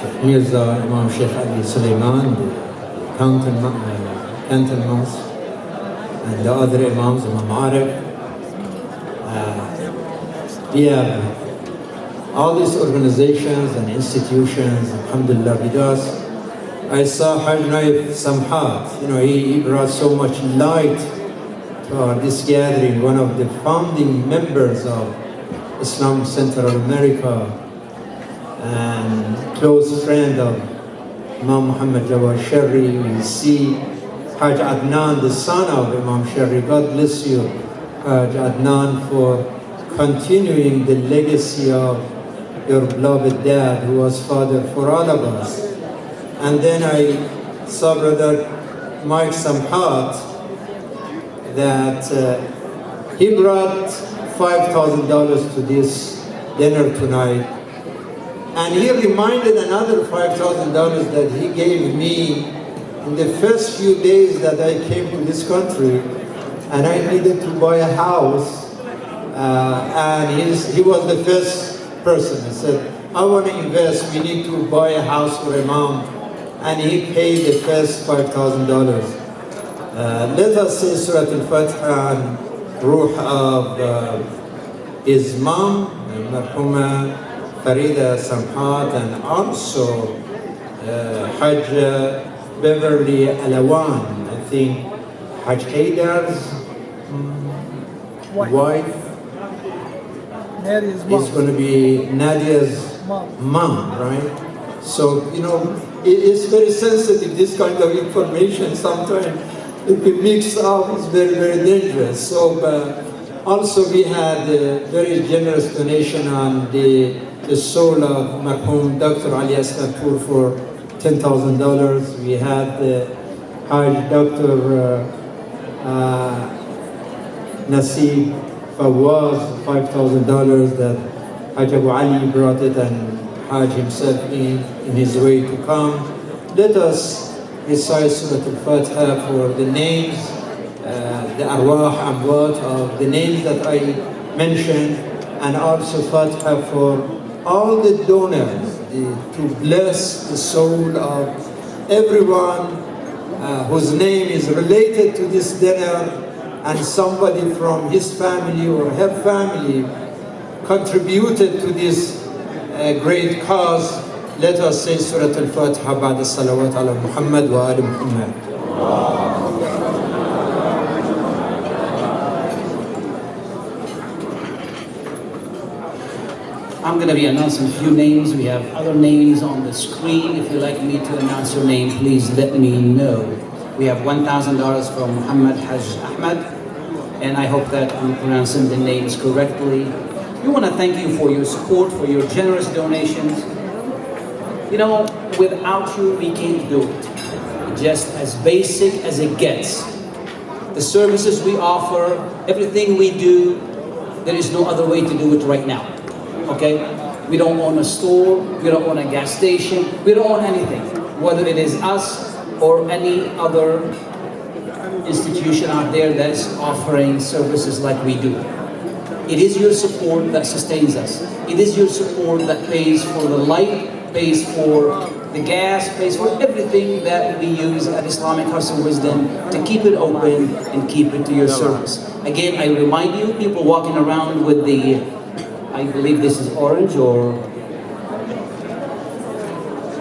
[SPEAKER 4] Sheikh Mirza, Imam Sheikh Ali Sulaiman, the Canton Mosque, and the other Imams, Imam Arif. We have all these organizations and institutions, alhamdulillah, with us. I saw Haj Naif Samhat, he brought so much light to this gathering, one of the founding members of Islamic Central America and close friend of Imam Muhammad Jawad Sharri. We see Haj Adnan, the son of Imam Sharri. God bless you, Haj Adnan, for continuing the legacy of your beloved dad, who was father for all of us. And then I saw Brother Mike Samhat, that he brought $5,000 to this dinner tonight. And he reminded another $5,000 that he gave me in the first few days that I came to this country, and I needed to buy a house. And he was the first person. He said, I want to invest, we need to buy a house for Imam. And he paid the first $5,000. Let us say Surah Al-Fatiha and Ruh of his mom, Marhuma Farida Samhat, and also Hajj Beverly Alawan, I think Hajj Haidar's wife is going to be Nadia's mom, right? So, you know, it's very sensitive, this kind of information. Sometimes if it mixed up, it's very, very dangerous. So, also we had a very generous donation on the soul of Marhum Dr. Ali Aslanpour for $10,000. We had Hajj Dr. Nasib Fawaz, $5,000 that Hajj Abu Ali brought it, and Hajj himself in his way to come. Let us recite Surah Al-Fatiha for the names, the arwah amwat of the names that I mentioned, and also Fatiha for all the donors to bless the soul of everyone whose name is related to this dinner, and somebody from his family or her family contributed to this great cause. Let us say Surah Al-Fatiha بعد الصلوات على محمد وآل محمد.
[SPEAKER 1] I'm going to be announcing a few names. We have other names on the screen. If you'd like me to announce your name, please let me know. We have $1,000 from Muhammad Hajj Ahmad, and I hope that I'm pronouncing the names correctly. We want to thank you for your support, for your generous donations. You know, without you, we can't do it. Just as basic as it gets. The services we offer, everything we do, there is no other way to do it right now. Okay? We don't own a store, we don't own a gas station, we don't own anything. Whether it is us or any other institution out there that is offering services like we do. It is your support that sustains us. It is your support that pays for the light, pays for the gas, pays for everything that we use at Islamic House of Wisdom to keep it open and keep it to your service. Again, I remind you, people walking around with the, I believe this is orange or,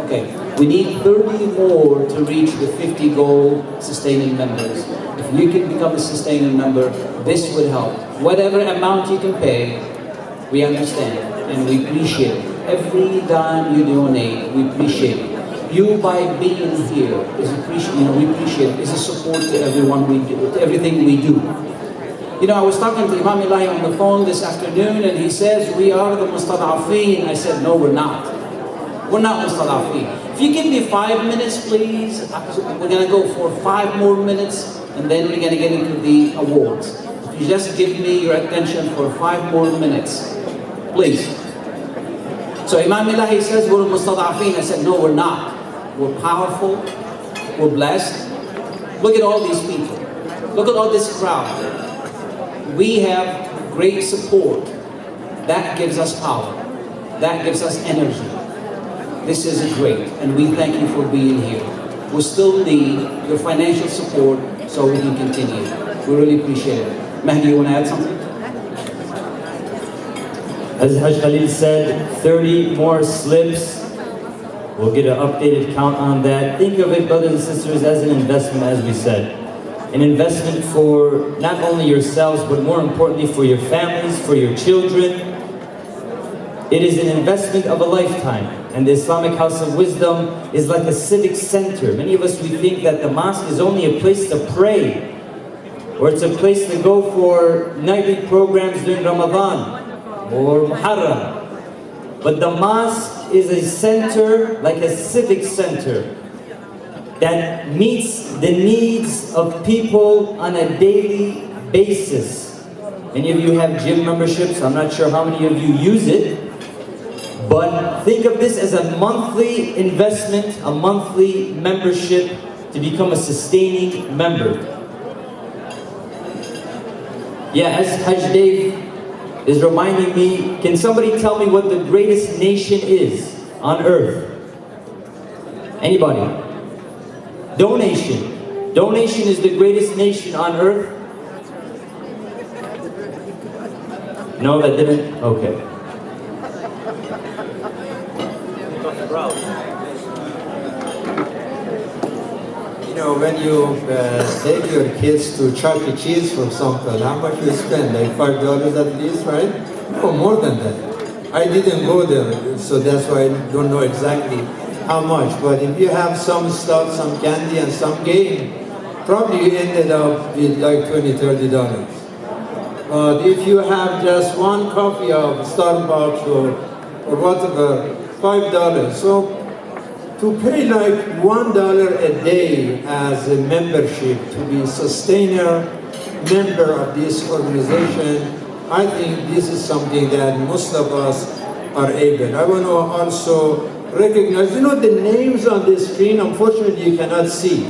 [SPEAKER 1] okay. We need 30 more to reach the 50 goal sustaining members. If you can become a sustaining member, this would help. Whatever amount you can pay, we understand and we appreciate it. Every dime you donate, we appreciate it. You by being here is appreciated. We appreciate it. It's a support to everyone we do, to everything we do. You know, I was talking to Imam Elahi on the phone this afternoon, and he says we are the mustada'afeen. I said, no, we're not. We're not mustada'afeen. If you give me 5 minutes, please, we're going to go for 5 more minutes, and then we're going to get into the awards. If you just give me your attention for 5 more minutes, please. So Imam Elahi says we're mustada'afeen. I said, no, we're not. We're powerful. We're blessed. Look at all these people. Look at all this crowd. We have great support. That gives us power. That gives us energy. This is great, and we thank you for being here. We still need your financial support so we can continue. We really appreciate it. Mahdi, you want to add something?
[SPEAKER 5] As Hajj Khalil said, 30 more slips. We'll get an updated count on that. Think of it, brothers and sisters, as an investment, as we said. An investment for not only yourselves, but more importantly for your families, for your children. It is an investment of a lifetime. And the Islamic House of Wisdom is like a civic center. Many of us, we think that the mosque is only a place to pray, or it's a place to go for nightly programs during Ramadan or Muharram. But the mosque is a center, like a civic center, that meets the needs of people on a daily basis. Many of you have gym memberships. I'm not sure how many of you use it. But think of this as a monthly investment, a monthly membership to become a sustaining member. Yeah, as Hajj Dave is reminding me, can somebody tell me what the greatest nation is on earth? Anybody? Donation. Donation is the greatest nation on earth. No, that didn't? Okay.
[SPEAKER 4] You know, when you take your kids to Chuck E. Cheese, for example, how much you spend? Like $5 at least, right? No, more than that. I didn't go there, so that's why I don't know exactly how much. But if you have some stuff, some candy and some game, probably you ended up with like $20, $30. But if you have just one coffee of Starbucks or whatever, $5. So to pay like $1 a day as a membership, to be a sustainer member of this organization, I think this is something that most of us are able. I want to also recognize, you know, the names on the screen, unfortunately you cannot see.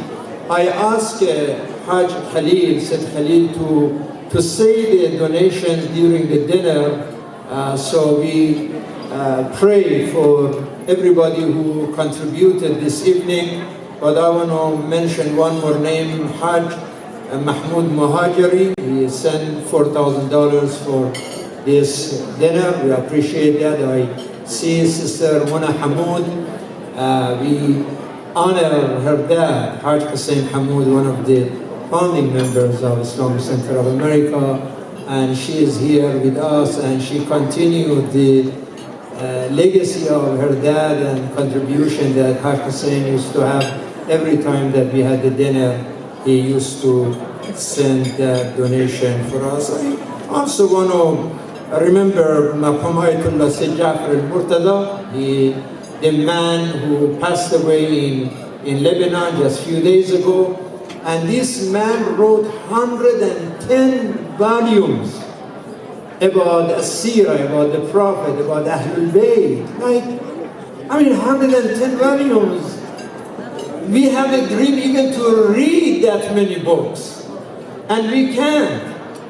[SPEAKER 4] I asked Hajj Khalil, Said Khalil, to say the donations during the dinner, so we pray for everybody who contributed this evening. But I want to mention one more name, Hajj Mahmoud Muhajiri. He sent $4,000 for this dinner. We appreciate that. I see Sister Mona Hamoud. We honor her dad, Hajj Hussein Hamoud, one of the founding members of Islamic Center of America. And she is here with us, and she continued the legacy of her dad and contribution that Hajj Hussein used to have every time that we had the dinner. He used to send that donation for us. I also want to remember Maqam Ayatollah Sayyid Ja'far al-Murtada, the man who passed away in Lebanon just a few days ago. And this man wrote 110 volumes about Asira, about the Prophet, about Ahlul Bayt. Like, I mean, 110 volumes. We have a dream even to read that many books, and we can't.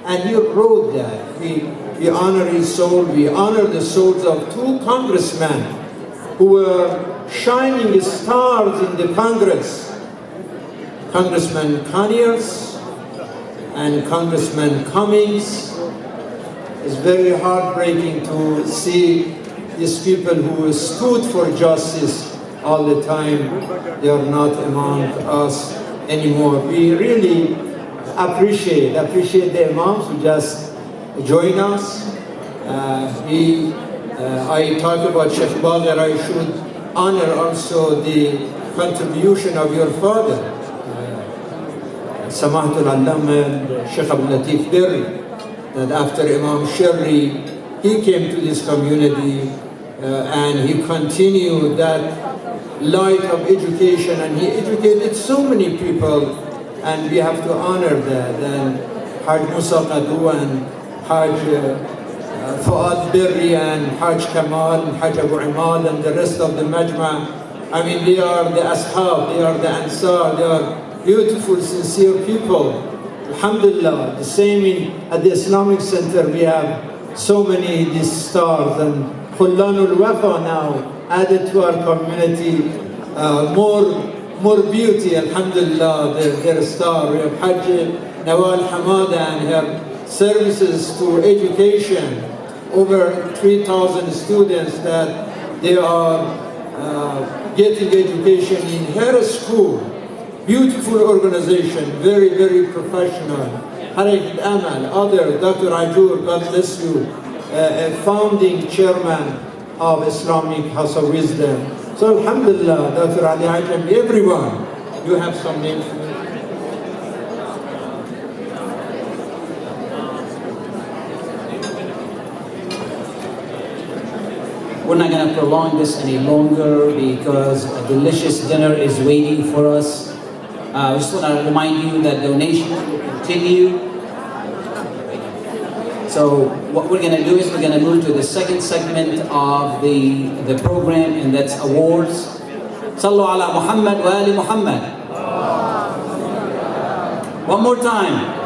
[SPEAKER 4] And he wrote that. We honor his soul. We honor the souls of two congressmen who were shining stars in the Congress. Congressman Conyers and Congressman Cummings. It's very heartbreaking to see these people who stood for justice all the time. They are not among us anymore. We really appreciate the imams who just join us. I talked about Sheikh Badr. I should honor also the contribution of your father, Samahatul Allama Sheikh Abdul Latif Berry, that after Imam Sherry, he came to this community and he continued that light of education, and he educated so many people, and we have to honor that. And Hajj Musa Qadu and Hajj Fuad Berri and Hajj Kamal and Hajj Abu Imad and the rest of the Majma, I mean, they are the Ashab, they are the Ansar, they are beautiful, sincere people. Alhamdulillah, the same at the Islamic Center, we have so many these stars, and Khullanul Wafa now added to our community, more beauty, alhamdulillah, their star. We have Hajj Nawal Hamada and her services to education, over 3,000 students that they are getting education in her school. Beautiful organization, very, very professional. Harakat Amal, other, Dr. Ajur, God bless you, a founding chairman of Islamic House of Wisdom. So alhamdulillah, Dr. Ali Ajam, everyone, you have some names for me.
[SPEAKER 1] We're not going to prolong this any longer because a delicious dinner is waiting for us. I just want to remind you that donations will continue. So what we're going to do is we're going to move to the second segment of the program, and that's awards. Sallu ala Muhammad wa ali Muhammad. One more time.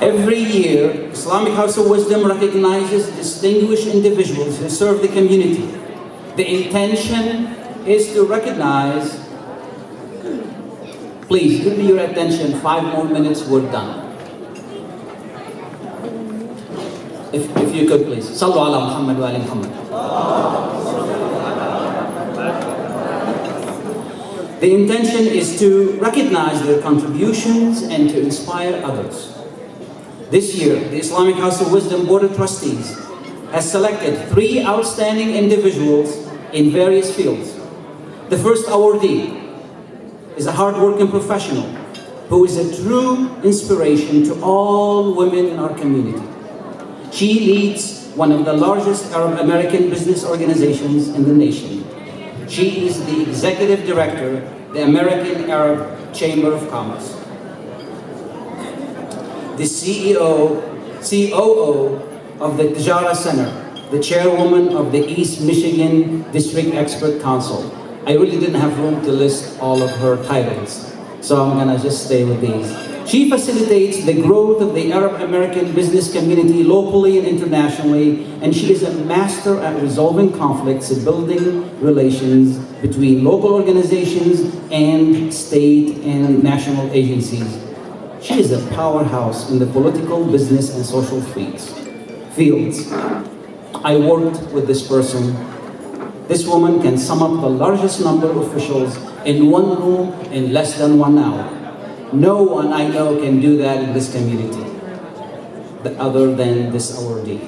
[SPEAKER 1] Every year, Islamic House of Wisdom recognizes distinguished individuals who serve the community. The intention is to recognize, please give me your attention, 5 more minutes, we're done. If you could please. Sallu ala Muhammad wa ali Muhammad. The intention is to recognize their contributions and to inspire others. This year, the Islamic House of Wisdom Board of Trustees has selected 3 outstanding individuals in various fields. The first awardee is a hard-working professional who is a true inspiration to all women in our community. She leads one of the largest Arab American business organizations in the nation. She is the executive director, the American Arab Chamber of Commerce. The COO of the Tijara Center, the chairwoman of the East Michigan District Expert Council. I really didn't have room to list all of her titles, so I'm gonna just stay with these. She facilitates the growth of the Arab American business community locally and internationally, and she is a master at resolving conflicts and building relations between local organizations and state and national agencies. She is a powerhouse in the political, business, and social fields. I worked with this person. This woman can sum up the largest number of officials in one room in less than 1 hour. No one I know can do that in this community, other than this awardee.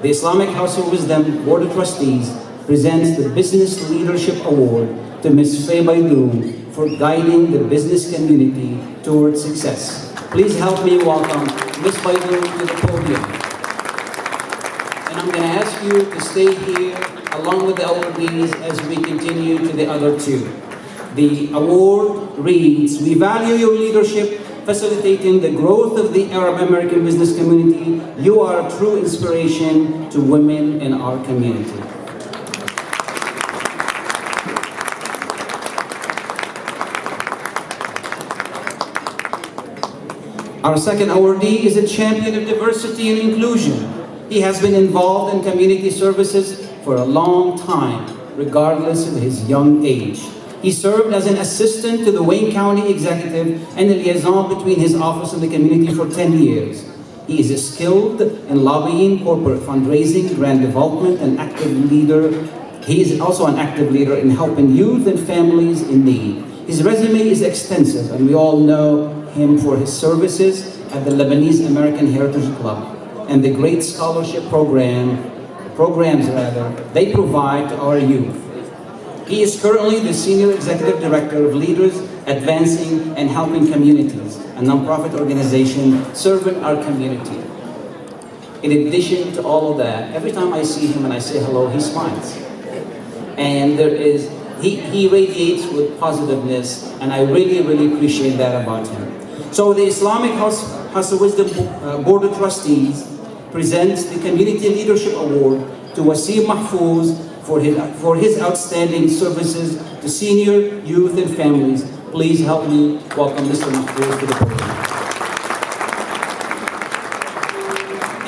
[SPEAKER 1] The Islamic House of Wisdom Board of Trustees presents the Business Leadership Award to Ms. Fay Beydoun for guiding the business community towards success. Please help me welcome Ms. Beydoun to the podium. And I'm going to ask you to stay here along with the awardees as we continue to the other 2. The award reads, "We value your leadership, facilitating the growth of the Arab American business community. You are a true inspiration to women in our community." Our second awardee is a champion of diversity and inclusion. He has been involved in community services for a long time, regardless of his young age. He served as an assistant to the Wayne County executive and a liaison between his office and the community for 10 years. He is skilled in lobbying, corporate fundraising, grant development, and active leader. He is also an active leader in helping youth and families in need. His resume is extensive, and we all know him for his services at the Lebanese American Heritage Club and the great scholarship programs they provide to our youth. He is currently the Senior Executive Director of Leaders Advancing and Helping Communities, a nonprofit organization serving our community. In addition to all of that, every time I see him and I say hello, he smiles. And he radiates with positiveness, and I really, really appreciate that about him. So the Islamic House of Wisdom Board of Trustees presents the Community Leadership Award to Wassim Mahfouz for his outstanding services to senior, youth, and families. Please help me welcome Mr. Mahfouz to the podium.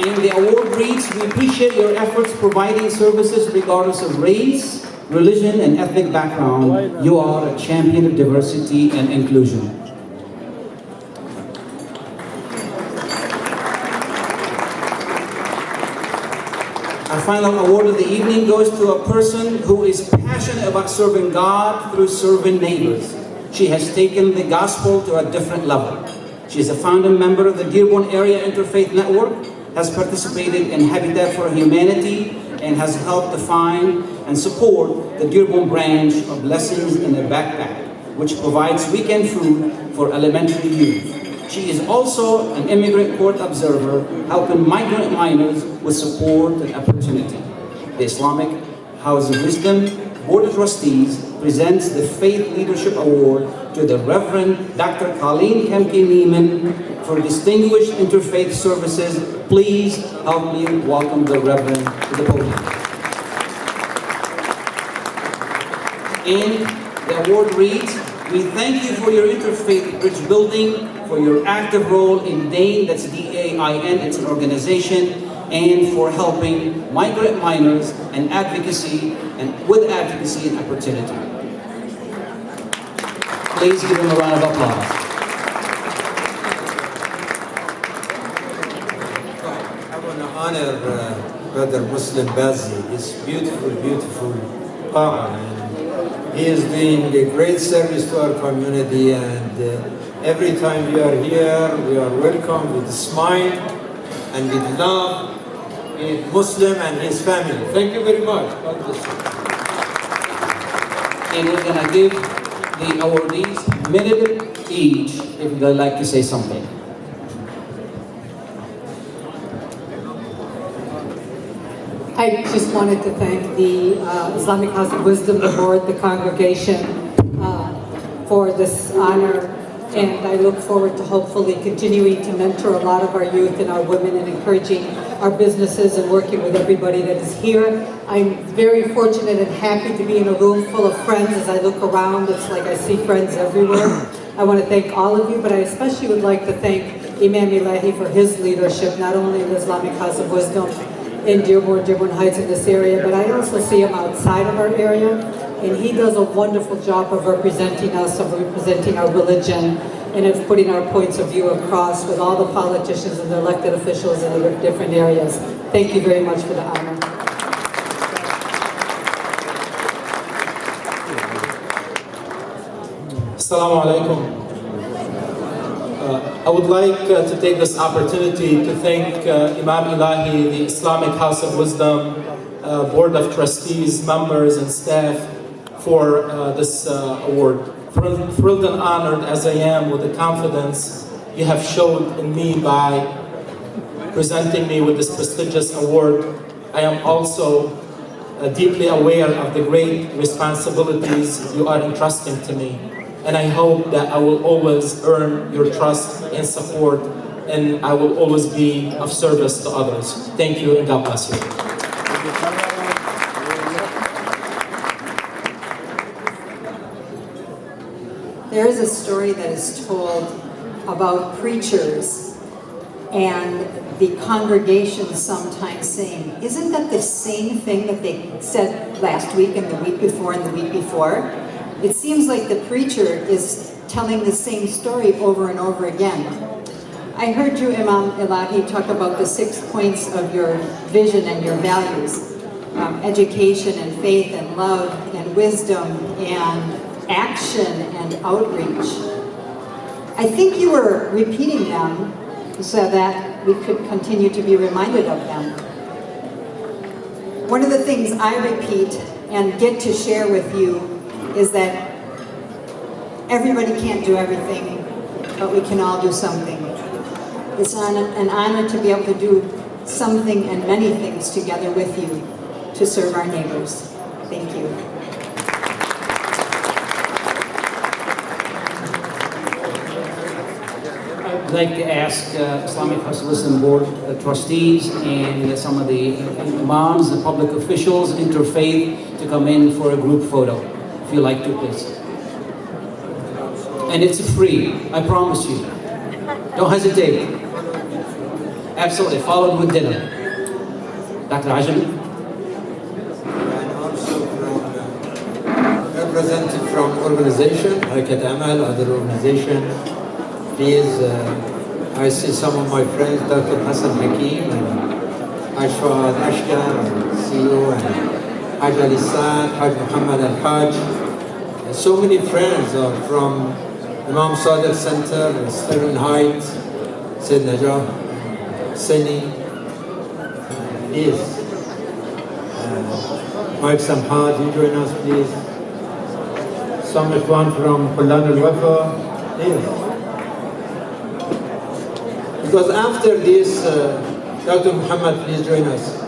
[SPEAKER 1] And the award reads, "We appreciate your efforts providing services regardless of race, religion, and ethnic background. You are a champion of diversity and inclusion." Our final award of the evening goes to a person who is passionate about serving God through serving neighbors. She has taken the gospel to a different level. She is a founding member of the Dearborn Area Interfaith Network, has participated in Habitat for Humanity, and has helped to find and support the Dearborn branch of Blessings in a Backpack, which provides weekend food for elementary youth. She is also an immigrant court observer, helping migrant minors with support and opportunity. The Islamic House of Wisdom Board of Trustees presents the Faith Leadership Award to the Reverend Dr. Colleen Kamke Neiman for distinguished interfaith services. Please help me welcome the Reverend to the podium. And the award reads, "We thank you for your interfaith bridge building, for your active role in DAIN, that's D-A-I-N, it's an organization, and for helping migrant minors and advocacy and opportunity." Please give him a round of applause.
[SPEAKER 4] I want to honor Brother Muslim Bazi, this beautiful, beautiful qa'ah. And he is doing a great service to our community, and every time we are here, we are welcome with a smile and with love, with Muslim and his family. Thank you very much. God bless you.
[SPEAKER 1] And we're going to give the awardees a minute each if they'd like to say something.
[SPEAKER 6] I just wanted to thank the Islamic House of Wisdom, the board, the congregation for this honor, and I look forward to hopefully continuing to mentor a lot of our youth and our women and encouraging our businesses and working with everybody that is here. I'm very fortunate and happy to be in a room full of friends. As I look around, it's like I see friends everywhere. I want to thank all of you, but I especially would like to thank Imam Elahi for his leadership, not only in the Islamic House of Wisdom in Dearborn Heights in this area, but I also see him outside of our area, and he does a wonderful job of representing us, of representing our religion, and of putting our points of view across with all the politicians and the elected officials in the different areas. Thank you very much for the honor.
[SPEAKER 7] Assalamu alaikum. I would like to take this opportunity to thank Imam Elahi, the Islamic House of Wisdom, Board of Trustees, members and staff for this award. Thrilled and honored as I am with the confidence you have showed in me by presenting me with this prestigious award. I am also deeply aware of the great responsibilities you are entrusting to me. And I hope that I will always earn your trust and support, and I will always be of service to others. Thank you, and God bless you.
[SPEAKER 6] There is a story that is told about preachers and the congregation sometimes saying, isn't that the same thing that they said last week and the week before and the week before? It seems like the preacher is telling the same story over and over again. I heard you, Imam Elahi, talk about the 6 points of your vision and your values. Education and faith and love and wisdom and action and outreach. I think you were repeating them so that we could continue to be reminded of them. One of the things I repeat and get to share with you is that everybody can't do everything, but we can all do something. It's an honor to be able to do something and many things together with you to serve our neighbors. Thank you.
[SPEAKER 1] I'd like to ask Islamic House of Wisdom Board trustees and some of the imams, the public officials, interfaith, to come in for a group photo. If you'd like to, please. And it's free, I promise you. Don't hesitate. Absolutely, followed with dinner. Dr. Ajami?
[SPEAKER 4] And also from representative from organization, Harakat Amal, other organization. Please, I see some of my friends, Dr. Hassan Hakim and Ashfad Ashkar, CEO, and Haj Ali Saad, Haj Muhammad Al-Haj. So many friends are from Imam Sadiq Center, Sterling Heights, Said Najah, Seni. Please. Mike Samhad, you join us, please. Some Ikhwan from Qulan Al-Wafa, please. Because after this, Dr. Muhammad, please join us.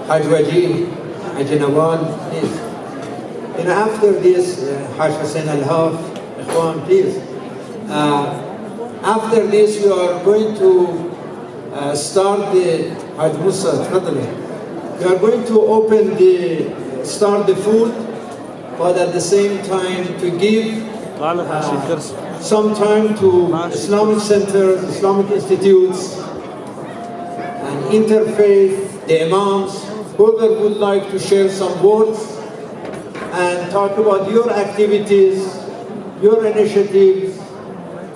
[SPEAKER 4] Haj Wajid, Haj Nawal, please. And after this, Haj Hussein Al-Haf, Ikhwan, please. After this, we are going to start the Haj Musa, tafadali. We are going to start the food, but at the same time to give some time to Islamic centers, Islamic institutes, and interfaith, the imams, whoever would like to share some words and talk about your activities your initiatives,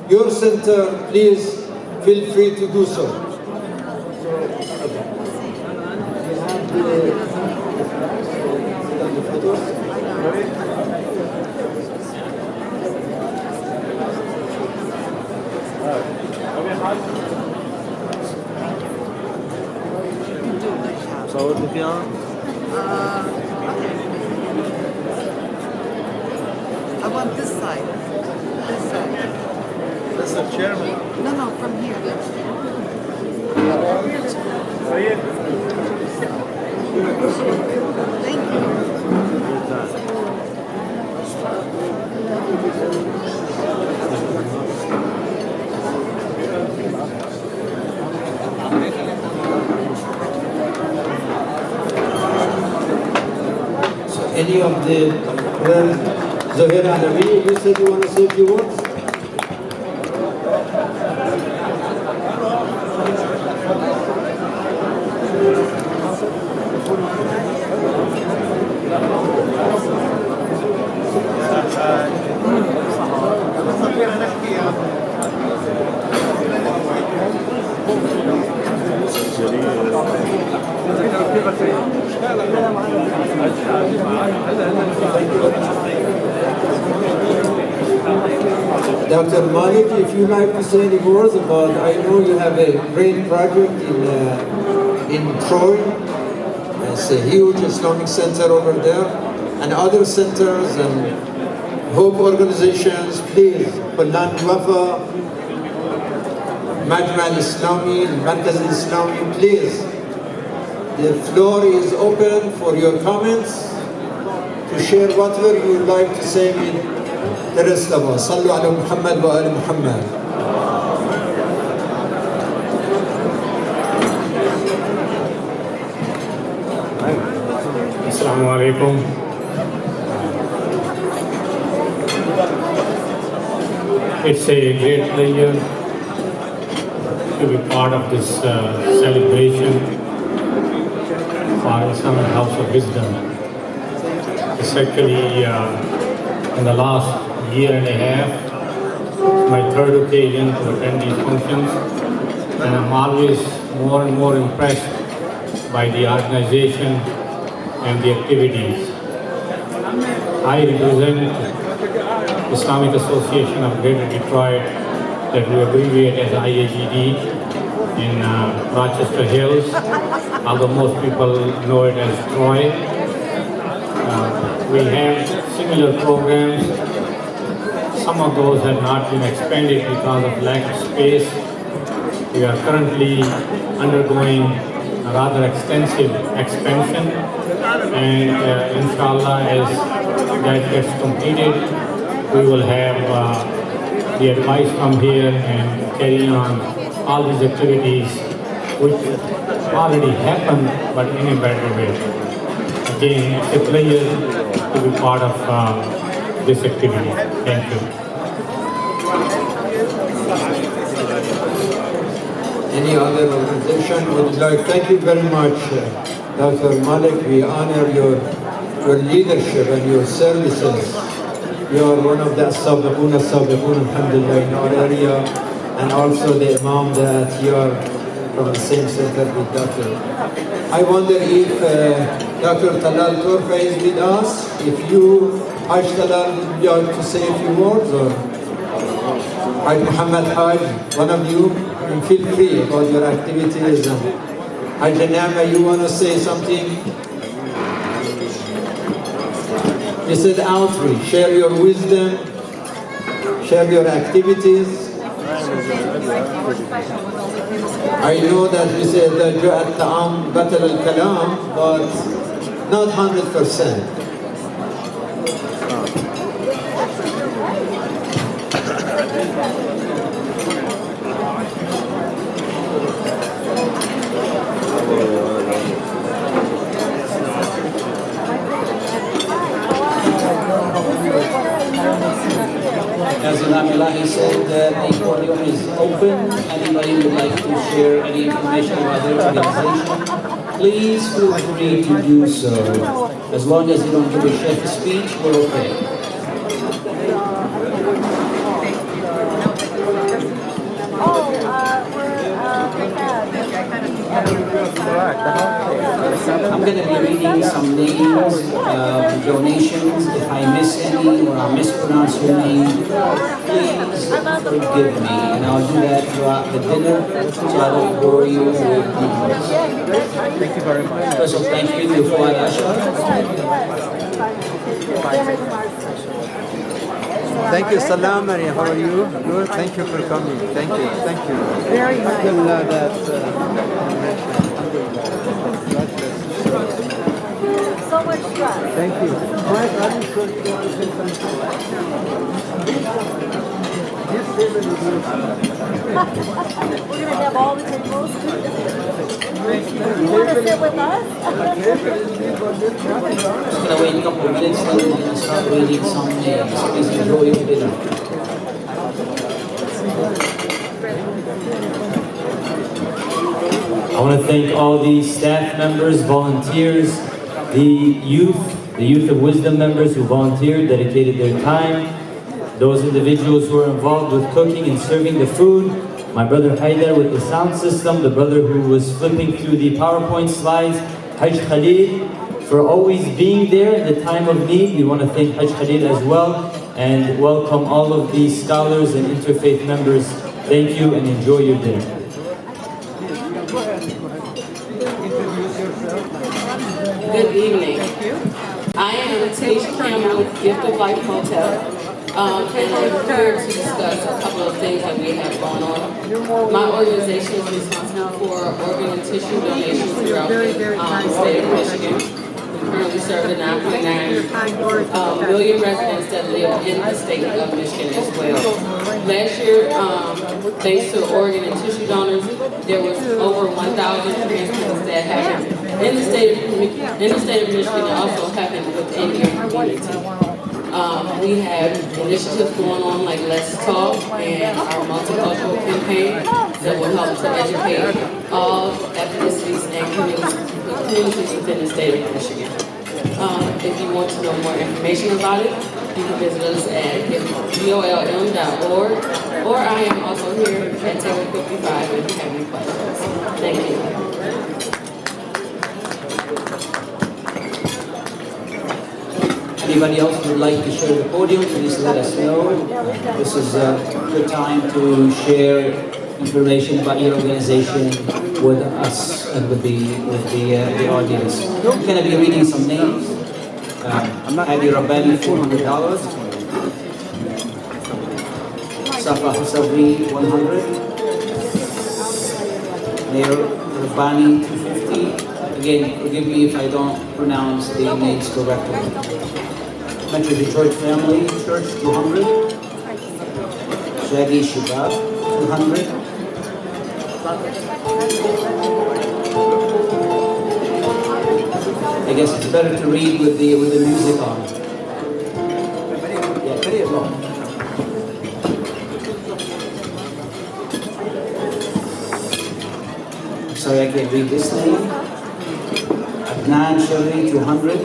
[SPEAKER 4] your center, please feel free to do so.
[SPEAKER 8] I want this side. This side.
[SPEAKER 4] That's the chairman.
[SPEAKER 8] No, from here. Thank you.
[SPEAKER 4] Any of the, Zahir Alawi, you said you want to say a few words? Dr. Malik, if you'd like to say any words about, I know you have a great project in Troy. It's a huge Islamic center over there, and other centers and hope organizations. Please, Colleen Wafa, Majma al-Islami, Markaz al-Islami, please. The floor is open for your comments, to share whatever you would like to say with the rest of us. Sallu ala Muhammad wa ala Muhammad.
[SPEAKER 9] Assalamu alaikum. It's a great pleasure to be part of this celebration for Islamic House of Wisdom. It's actually in the last year and a half, my third occasion to attend these functions, and I'm always more and more impressed by the organization and the activities. I represent Islamic Association of Greater Detroit, that we abbreviate as IAGD, in Rochester Hills, although most people know it as Troy. We have similar programs. Some of those have not been expanded because of lack of space. We are currently undergoing a rather extensive expansion, and inshallah, as that gets completed, we will have the advice from here and carry on all these activities which already happened, but in a better way. Again, it's a pleasure to be part of this activity. Thank you.
[SPEAKER 4] Any other organization would like? Thank you very much, Dr. Malik. We honor your leadership and your services. You are one of the As-Sabiqun, alhamdulillah, in our area, and also the Imam that you are from the same center with Dr. I wonder if Dr. Talal Torfa is with us. If you, Haj Talal, would you like to say a few words, or Haj Muhammad Haj, one of you, and feel free about your activities. Haj Nama, you want to say something? You said outreach, share your wisdom, share your activities. I know that you said that you at Ta'am Batal al-Kalam, but not 100%.
[SPEAKER 1] As Imam Elahi said, the podium is open. Anybody would like to share any information about their organization, please feel free to do so. As long as you don't give a chef speech, we're okay. going to be reading some names, donations. If I miss any or I mispronounce your name, please forgive me. And I'll do that throughout the dinner, so I don't bore you with details.
[SPEAKER 4] Thank you very much.
[SPEAKER 1] Special thank you to Fuad Ashar.
[SPEAKER 4] Thank you, Salam Maria. How are you? Good. Thank you for coming. Thank you. Thank you.
[SPEAKER 8] Very nice. So much stress.
[SPEAKER 4] Thank you.
[SPEAKER 8] We're going to have all the tables. You want to sit with us?
[SPEAKER 1] Just going to wait a couple of minutes and we're going to start reading some names. Please enjoy your dinner.
[SPEAKER 5] I want to thank all the staff members, volunteers, the youth of wisdom members who volunteered, dedicated their time, those individuals who are involved with cooking and serving the food, my brother Haidar with the sound system, the brother who was flipping through the PowerPoint slides, Hajj Khalid, for always being there in the time of need. We want to thank Hajj Khalid as well, and welcome all of the scholars and interfaith members. Thank you and enjoy your dinner.
[SPEAKER 10] Good evening. I am Tanisha Cameron with Gift of Life Hotel. And I'm here to discuss a couple of things that we have going on. My organization is responsible for organ and tissue donations throughout the state of Michigan. We currently serve the 9.9 million residents that live in the state of Michigan as well. Last year, thanks to organ and tissue donors, there was over 1,000 transplants that happened in the state of Michigan, and also happened within your community. We have initiatives going on like Let's Talk and our multicultural campaign that will help to educate all ethnicities and communities within the state of Michigan. If you want to know more information about it, you can visit us at golm.org, or I am also here at Taylor 55 if you have any questions. Thank you.
[SPEAKER 1] Anybody else who would like to share the podium, please let us know. This is a good time to share information about your organization with us and with the audience. I'm going to be reading some names. Adi Rabbani, $400. Safa Husabri, $100. Mayor Rabbani, $250. Again, forgive me if I don't pronounce the names correctly. Metro Detroit Family Church, $200. Shaggy Shabab, $200. I guess it's better to read with the music on. Yeah, put it long. Sorry, I can't read this name. Adnan Shari, $200.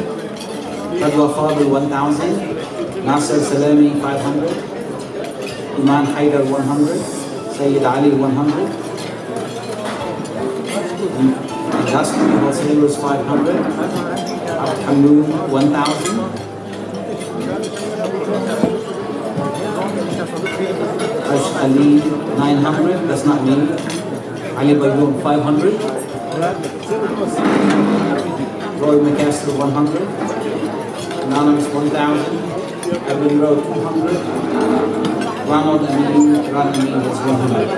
[SPEAKER 1] Fadwa Fadl, $1,000. Nasser Salami, $500. Iman Haidar, $100. Sayyid Ali, $100. Justin Wholesalers, $500. Hamoud, $1,000. Ash Ali, $900. That's not me. Ali Beydoun, $500. Roy McCaster, $100. Anonymous, $1,000. Evan Rowe, $200. Ronald Amin, is $100.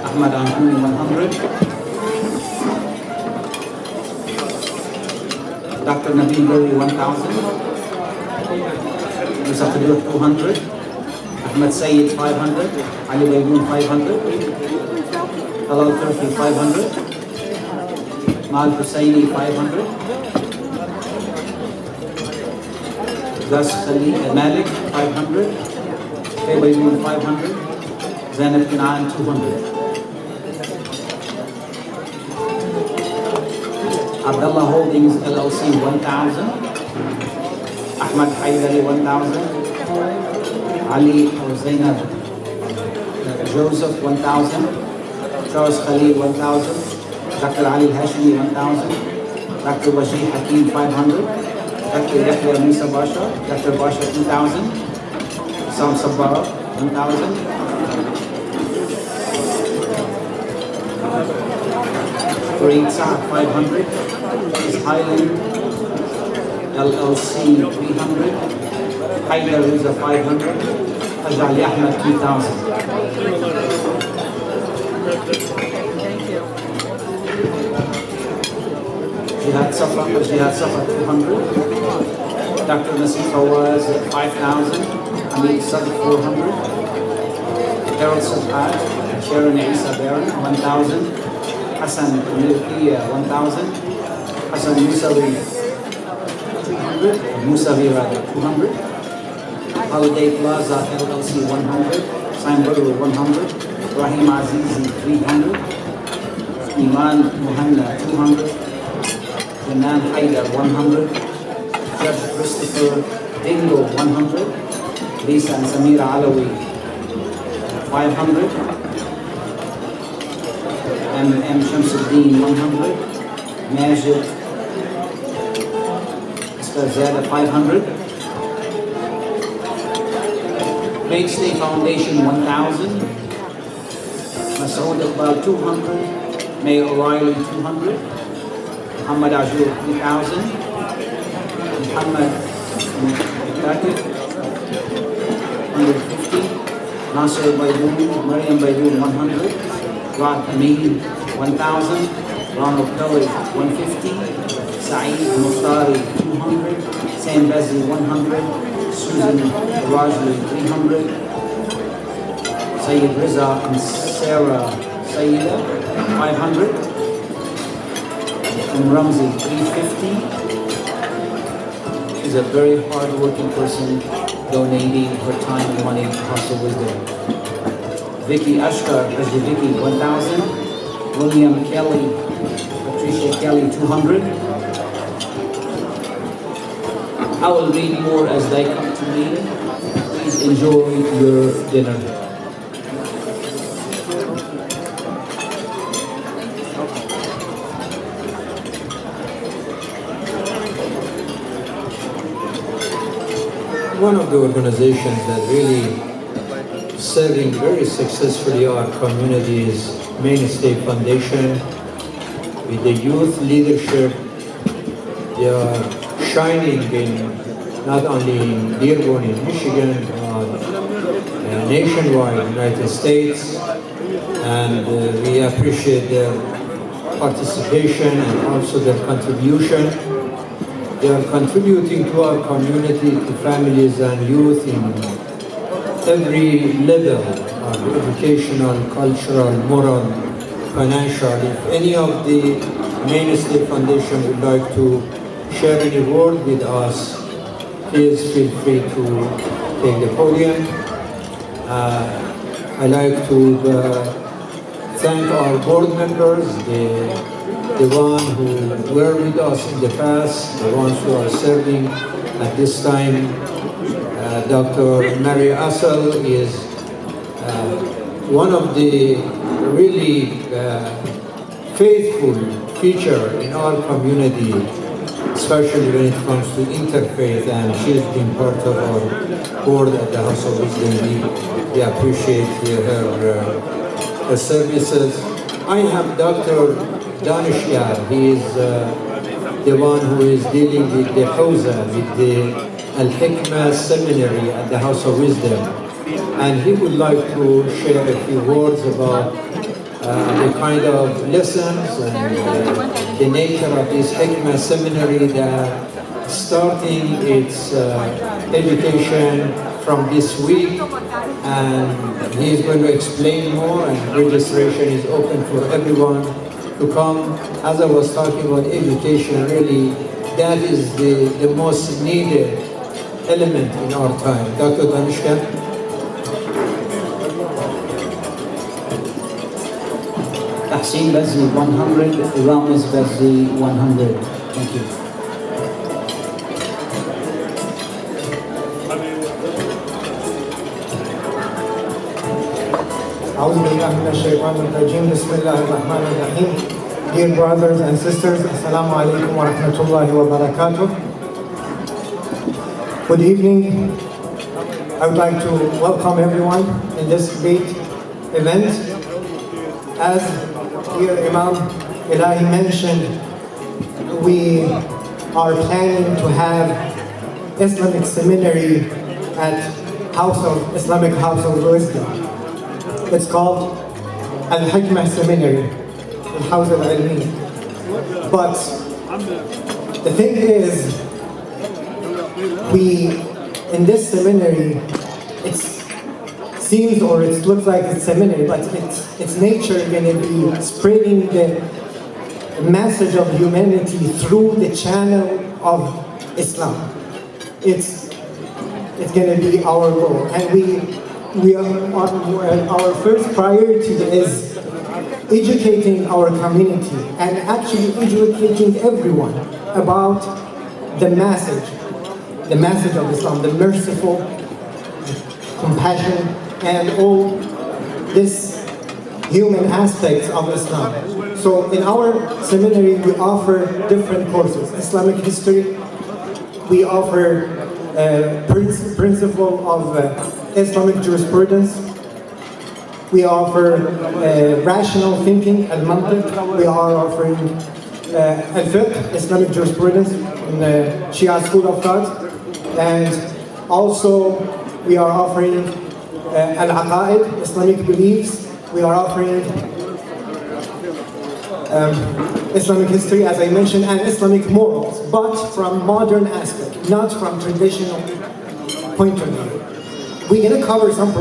[SPEAKER 1] Ahmad Anhuni, $100. Dr. Nabil Berry, $1,000. Musa Khadur, $200. Ahmed Sayyid, $500. Ali Beydoun, $500. Halal Turki, $500. Mal Hussaini, $500. Gus Khalid Malik, $500. Fay Beydoun, $500. Zainab Kanaan, $200. Abdullah Holdings LLC, $1,000. Ahmad Haidari, $1,000. Ali or Zainab Joseph, $1,000. Charles Khalid, $1,000. Dr. Ali Hashmi, 1,000. Dr. Wajih Hakim, 500. Dr. Yahya Musa Basha, Dr. Basha, 2,000. Sam Sabara, 1,000. Fareed Saad, 500. Is Highland LLC, 300. Haidar Riza, 500. Haj Ali Ahmed, 2,000. Jihad Safa, 200. Dr. Nasif Fawaz, 5,000. Hamid Sadiq, 400. Harold Sabhat, Sharon Isa Baron, 1,000. Hassan Milkiya, 1,000. Hassan Musawi, 200. Musawi rather, 200. Holiday Plaza LLC, 100. Simon 100. Rahim Azizi, 300. Iman Muhanna, 200. Janan Haidar, 100. Judge Christopher Dingo, 100. Lisa and Samira Alawi, 500. M. Shamsuddin, 100. Majid Zada, 500. Mainstay Foundation, 1,000. Masoud Iqbal, 200. May O'Reilly, 200. Muhammad Ajur, 3,000. Muhammad Mutakif, 150. Nasir Beydoun, Mariam Beydoun, 100. Rod Amin, 1,000. Ronald Kelly, 150. Saeed Mukhtari, 200. Sam Bezzi, 100. Susan Rajli, 300. Sayyid Riza and Sarah Sayyida, 500. And Ramzi, 350. She's a very hard-working person, donating her time and money to House of Wisdom. Vicky Ashkar, Haji Vicky, 1,000. William Kelly, Patricia Kelly, 200. I will read more as they come to me. Please enjoy your dinner.
[SPEAKER 4] One of the organizations that really serving very successfully our community is Mainstay Foundation. With the youth leadership, they are shining in not only in Dearborn in Michigan, but nationwide, United States, and we appreciate their participation and also their contribution. They are contributing to our community, to families and youth in every level of educational, cultural, moral, financial. If any of the Mainstay Foundation would like to share any word with us, please feel free to take the podium. I'd like to thank our board members, the ones who were with us in the past, the ones who are serving at this time. Dr. Mary Assel is one of the really faithful feature in our community, especially when it comes to interfaith, and she's been part of our board at the House of Wisdom. We appreciate her services. I have Dr. Danish Yar. He is the one who is dealing with the Hawza, with the Al-Hikmah Seminary at the House of Wisdom. And he would like to share a few words about the kind of lessons and the nature of this Hikmah Seminary that starting its education from this week, and he is going to explain more, and registration is open for everyone to come. As I was talking about education, really that is the most needed element in our time. Dr. Danishka.
[SPEAKER 1] Tahsin Bazzi, 100. Ramiz Bazzi, 100. Thank you.
[SPEAKER 11] أعوذ بالله من الشيطان الرجيم. بسم الله الرحمن الرحيم. dear brothers and sisters, Assalamu alaikum wa rahmatullahi wa barakatuh. Good evening. I would like to welcome everyone in this great event. As dear Imam Elahi mentioned, we are planning to have Islamic seminary at Islamic House of Wisdom. It's called Al-Hikmah Seminary, Al-House al-Ilmi. But the thing is, in this seminary, it seems or it looks like it's seminary, but its nature is going to be spreading the message of humanity through the channel of Islam. It's going to be our goal, and our first priority is educating our community and actually educating everyone about the message of Islam, the merciful, compassion, and all this human aspects of Islam. So in our seminary, we offer different courses: Islamic history. We offer principle of Islamic jurisprudence. We offer rational thinking, al-mantiq. We are offering al-fiqh, Islamic jurisprudence in the Shi'ia school of thought. And also, we are offering al-aqaid, Islamic beliefs. We are offering Islamic history, as I mentioned, and Islamic morals, but from modern aspect, not from traditional point of view. We're going to cover some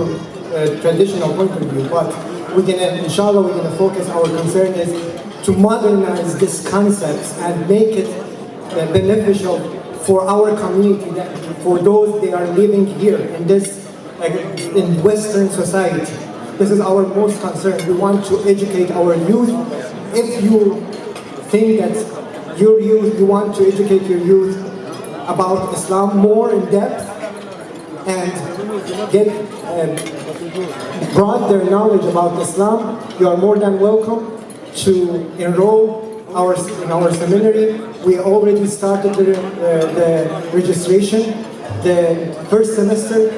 [SPEAKER 11] traditional point of view, but inshallah, we're going to focus, our concern is to modernize these concepts and make it beneficial for our community, for those that are living here in in Western society. This is our most concern. We want to educate our youth. If you think that you want to educate your youth about Islam more in depth and get broad their knowledge about Islam, you are more than welcome to enroll in our seminary. We already started the registration. The first semester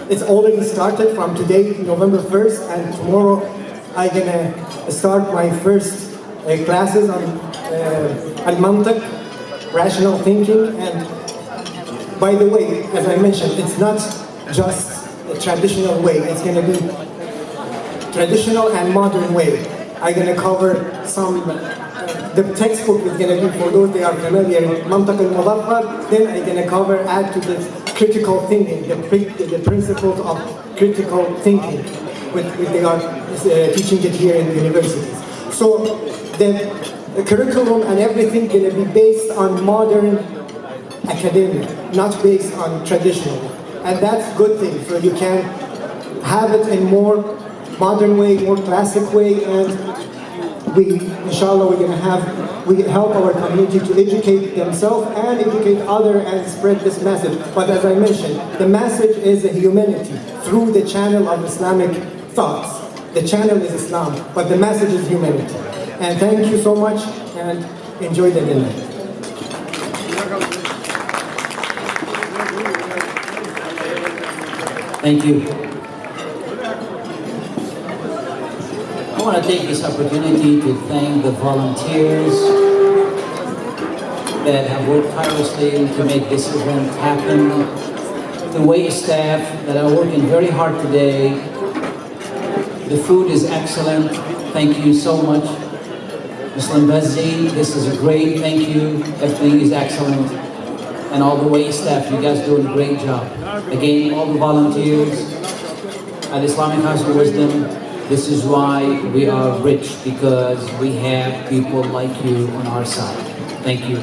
[SPEAKER 11] it's already started from today, November 1st, and tomorrow I'm gonna start my first classes on al-mantiq, rational thinking. And by the way, as I mentioned, it's not just a traditional way. It's gonna be traditional and modern way. I'm gonna cover the textbook is gonna be, for those that are familiar, mantiq al-mudabbaq. Then I'm gonna add to this critical thinking, the principles of critical thinking, which they are teaching it here in universities. So the curriculum and everything going to be based on modern academia, not based on traditional. And that's a good thing. So you can have it in more modern way, more classic way, and inshallah, we help our community to educate themselves and educate others and spread this message. But as I mentioned, the message is humanity through the channel of Islamic thoughts. The channel is Islam, but the message is humanity. And thank you so much, and enjoy the dinner.
[SPEAKER 1] Thank you. I want to take this opportunity to thank the volunteers that have worked tirelessly to make this event happen, the wait staff that are working very hard today. The food is excellent. Thank you so much. Muslim Bazzi, this is great. Thank you. Everything is excellent. And all the wait staff, you guys doing a great job. Again, all the volunteers at Islamic House of Wisdom, this is why we are rich, because we have people like you on our side. Thank you.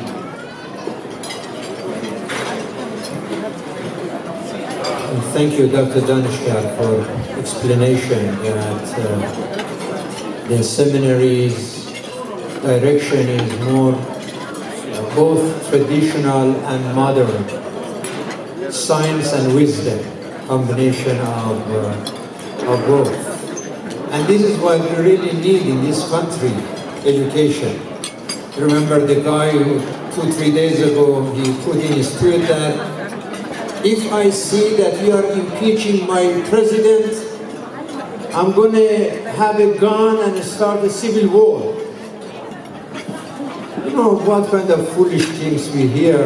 [SPEAKER 4] And thank you, Dr. Danishkar, for explanation that the seminary's direction is more both traditional and modern, science and wisdom, combination of both. And this is what we really need in this country, education. Remember the guy who 2-3 days ago, he put in his spirit that if I see that you are impeaching my president, I'm going to have a gun and start a civil war. You know what kind of foolish things we hear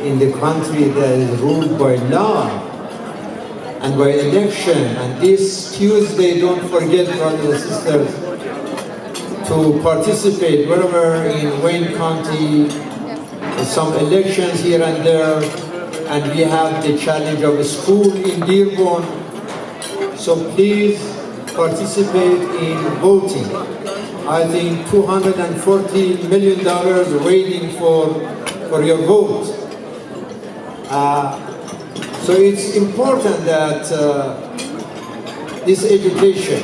[SPEAKER 4] in the country that is ruled by law and by election. And this Tuesday, don't forget, brothers and sisters, to participate wherever in Wayne County, some elections here and there, and we have the challenge of a school in Dearborn. So please participate in voting. I think $240 million waiting for your vote. So it's important that this education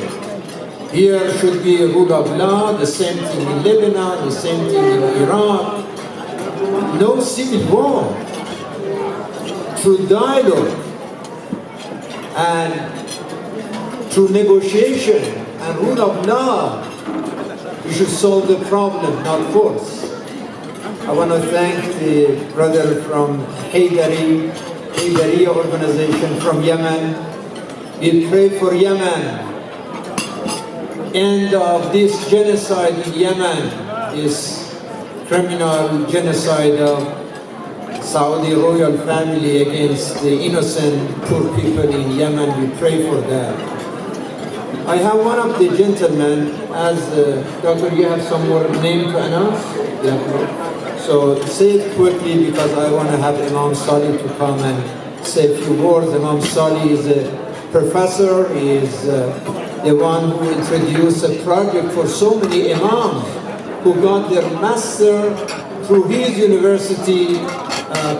[SPEAKER 4] here should be a rule of law, the same thing in Lebanon, the same thing in Iraq. No civil war. Through dialogue and through negotiation and rule of law, we should solve the problem, not force. I want to thank the brother from Fay Beydoun organization from Yemen. We pray for Yemen. End of this genocide in Yemen, this criminal genocide of Saudi royal family against the innocent poor people in Yemen. We pray for that. I have one of the gentlemen, as Doctor, you have some more name to announce? Yeah. So say it quickly because I want to have Imam Salih to come and say a few words. Imam Salih is a professor, he is the one who introduced a project for so many imams who got their master through his university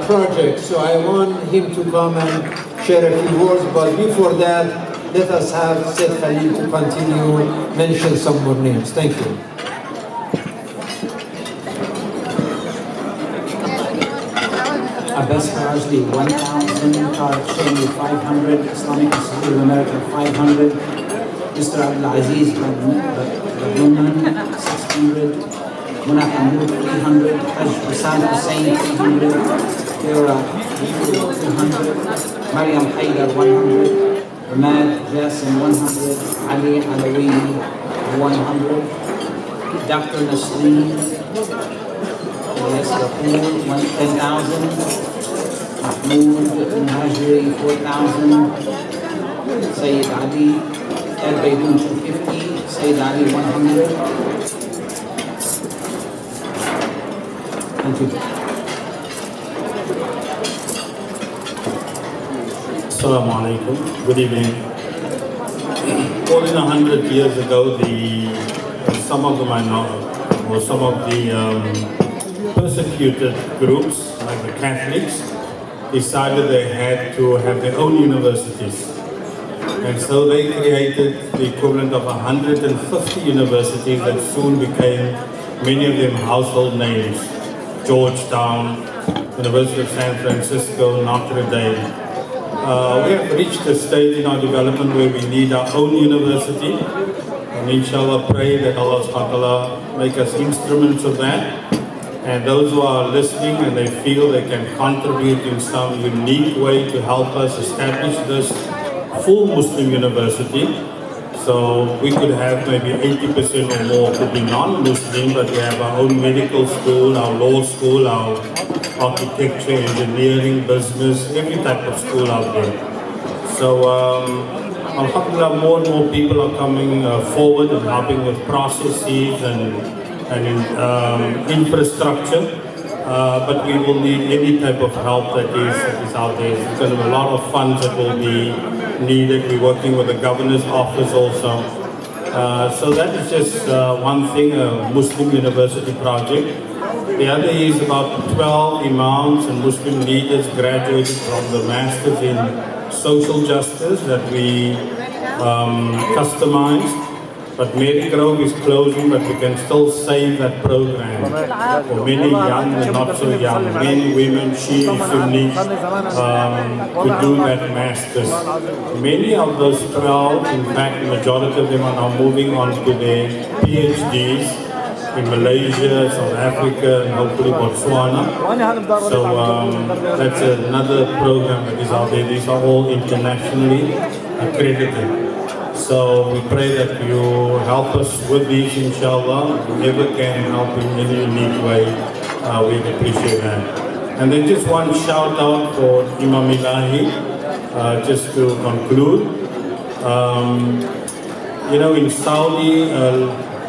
[SPEAKER 4] project. So I want him to come and share a few words, but before that, let us have Said Khalil to continue, mention some more names. Thank you.
[SPEAKER 1] Abbas Harajli 1,000, Tariq Shami 500, Islamic Institute of America 500, Mr. Abdul Aziz Badluman 600, Muna Hamoud 300, Hajj Hassan Hussain 300, Kira 200, Mariam Haidar 100, Ramad Jassim 100, Ali Alawi 100, Dr. Nasreen, yes, Rapoor 10,000, Mahmoud Muhajiri 4,000, Sayyid Ali, Fay Beydoun 250, Sayyid Ali 100. Thank you.
[SPEAKER 12] Assalamu alaikum. Good evening. More than 100 years ago, some of the persecuted groups, like the Catholics, decided they had to have their own universities. And so they created the equivalent of 150 universities that soon became, many of them, household names. Georgetown, University of San Francisco, Notre Dame. We have reached a stage in our development where we need our own university, and inshallah pray that Allah subhanahu wa ta'ala make us instruments of that. And those who are listening and they feel they can contribute in some unique way to help us establish this full Muslim university. So we could have maybe 80% or more could be non-Muslim, but we have our own medical school, our law school, our architecture, engineering, business, every type of school out there. So alhamdulillah, more and more people are coming forward and helping with processes and infrastructure. But we will need any type of help that is out there. There's going to be a lot of funds that will be needed. We're working with the governor's office also. So that is just one thing, a Muslim university project. The other is about 12 imams and Muslim leaders graduated from the Masters in Social Justice that we customized. But Mary Grove is closing, but we can still save that program for many young and not so young, men, women, Shia, Sunni, to do that Masters. Many of those 12, in fact, the majority of them are now moving on to their PhDs. in Malaysia, South Africa, and hopefully Botswana. So that's another program that is out there. These are all internationally accredited. So we pray that you help us with these, inshallah. Whoever can help in any unique way, we'd appreciate that. And then just one shout out for Imam Elahi, just to conclude. You know, in Saudi,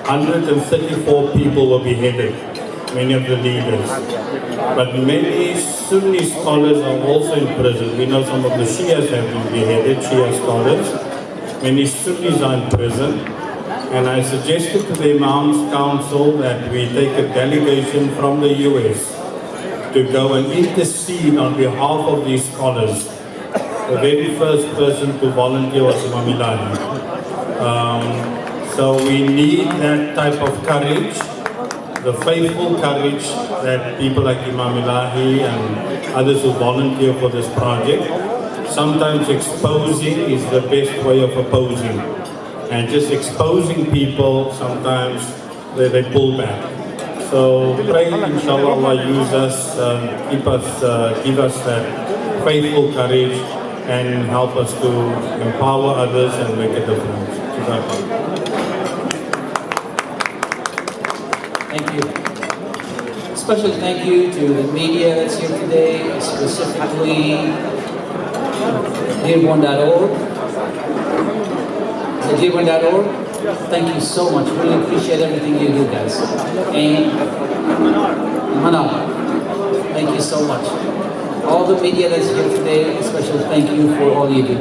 [SPEAKER 12] 134 people were beheaded, many of the leaders. But many Sunni scholars are also in prison. We know some of the Shi'as have been beheaded, Shi'a scholars. Many Sunnis are in prison. And I suggested to the Imam's Council that we take a delegation from the US to go and intercede on behalf of these scholars. The very first person to volunteer was Imam Elahi. So we need that type of courage, the faithful courage that people like Imam Elahi and others who volunteer for this project. Sometimes exposing is the best way of opposing. And just exposing people, sometimes they pull back. So pray, inshallah, Allah use us, give us that faithful courage and help us to empower others and make a difference.
[SPEAKER 1] Thank you. Special thank you to the media that's here today, specifically Dearborn.org. Is it Dearborn.org? Thank you so much. Really appreciate everything you do, guys. And Manar, thank you so much. All the media that's here today, a special thank you for all you do.